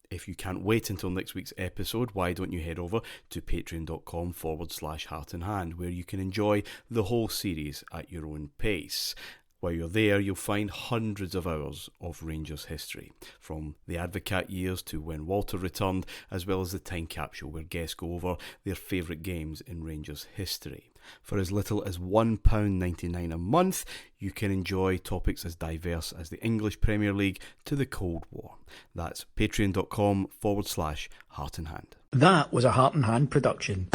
If you can't wait until next week's episode, why don't you head over to patreon.com/Heart in Hand, where you can enjoy the whole series at your own pace. While you're there, you'll find hundreds of hours of Rangers history, from the Advocat years to when Walter returned, as well as the time capsule where guests go over their favourite games in Rangers history. For as little as £1.99 a month, you can enjoy topics as diverse as the English Premier League to the Cold War. That's patreon.com/Heart in Hand. That was a Heart in Hand production.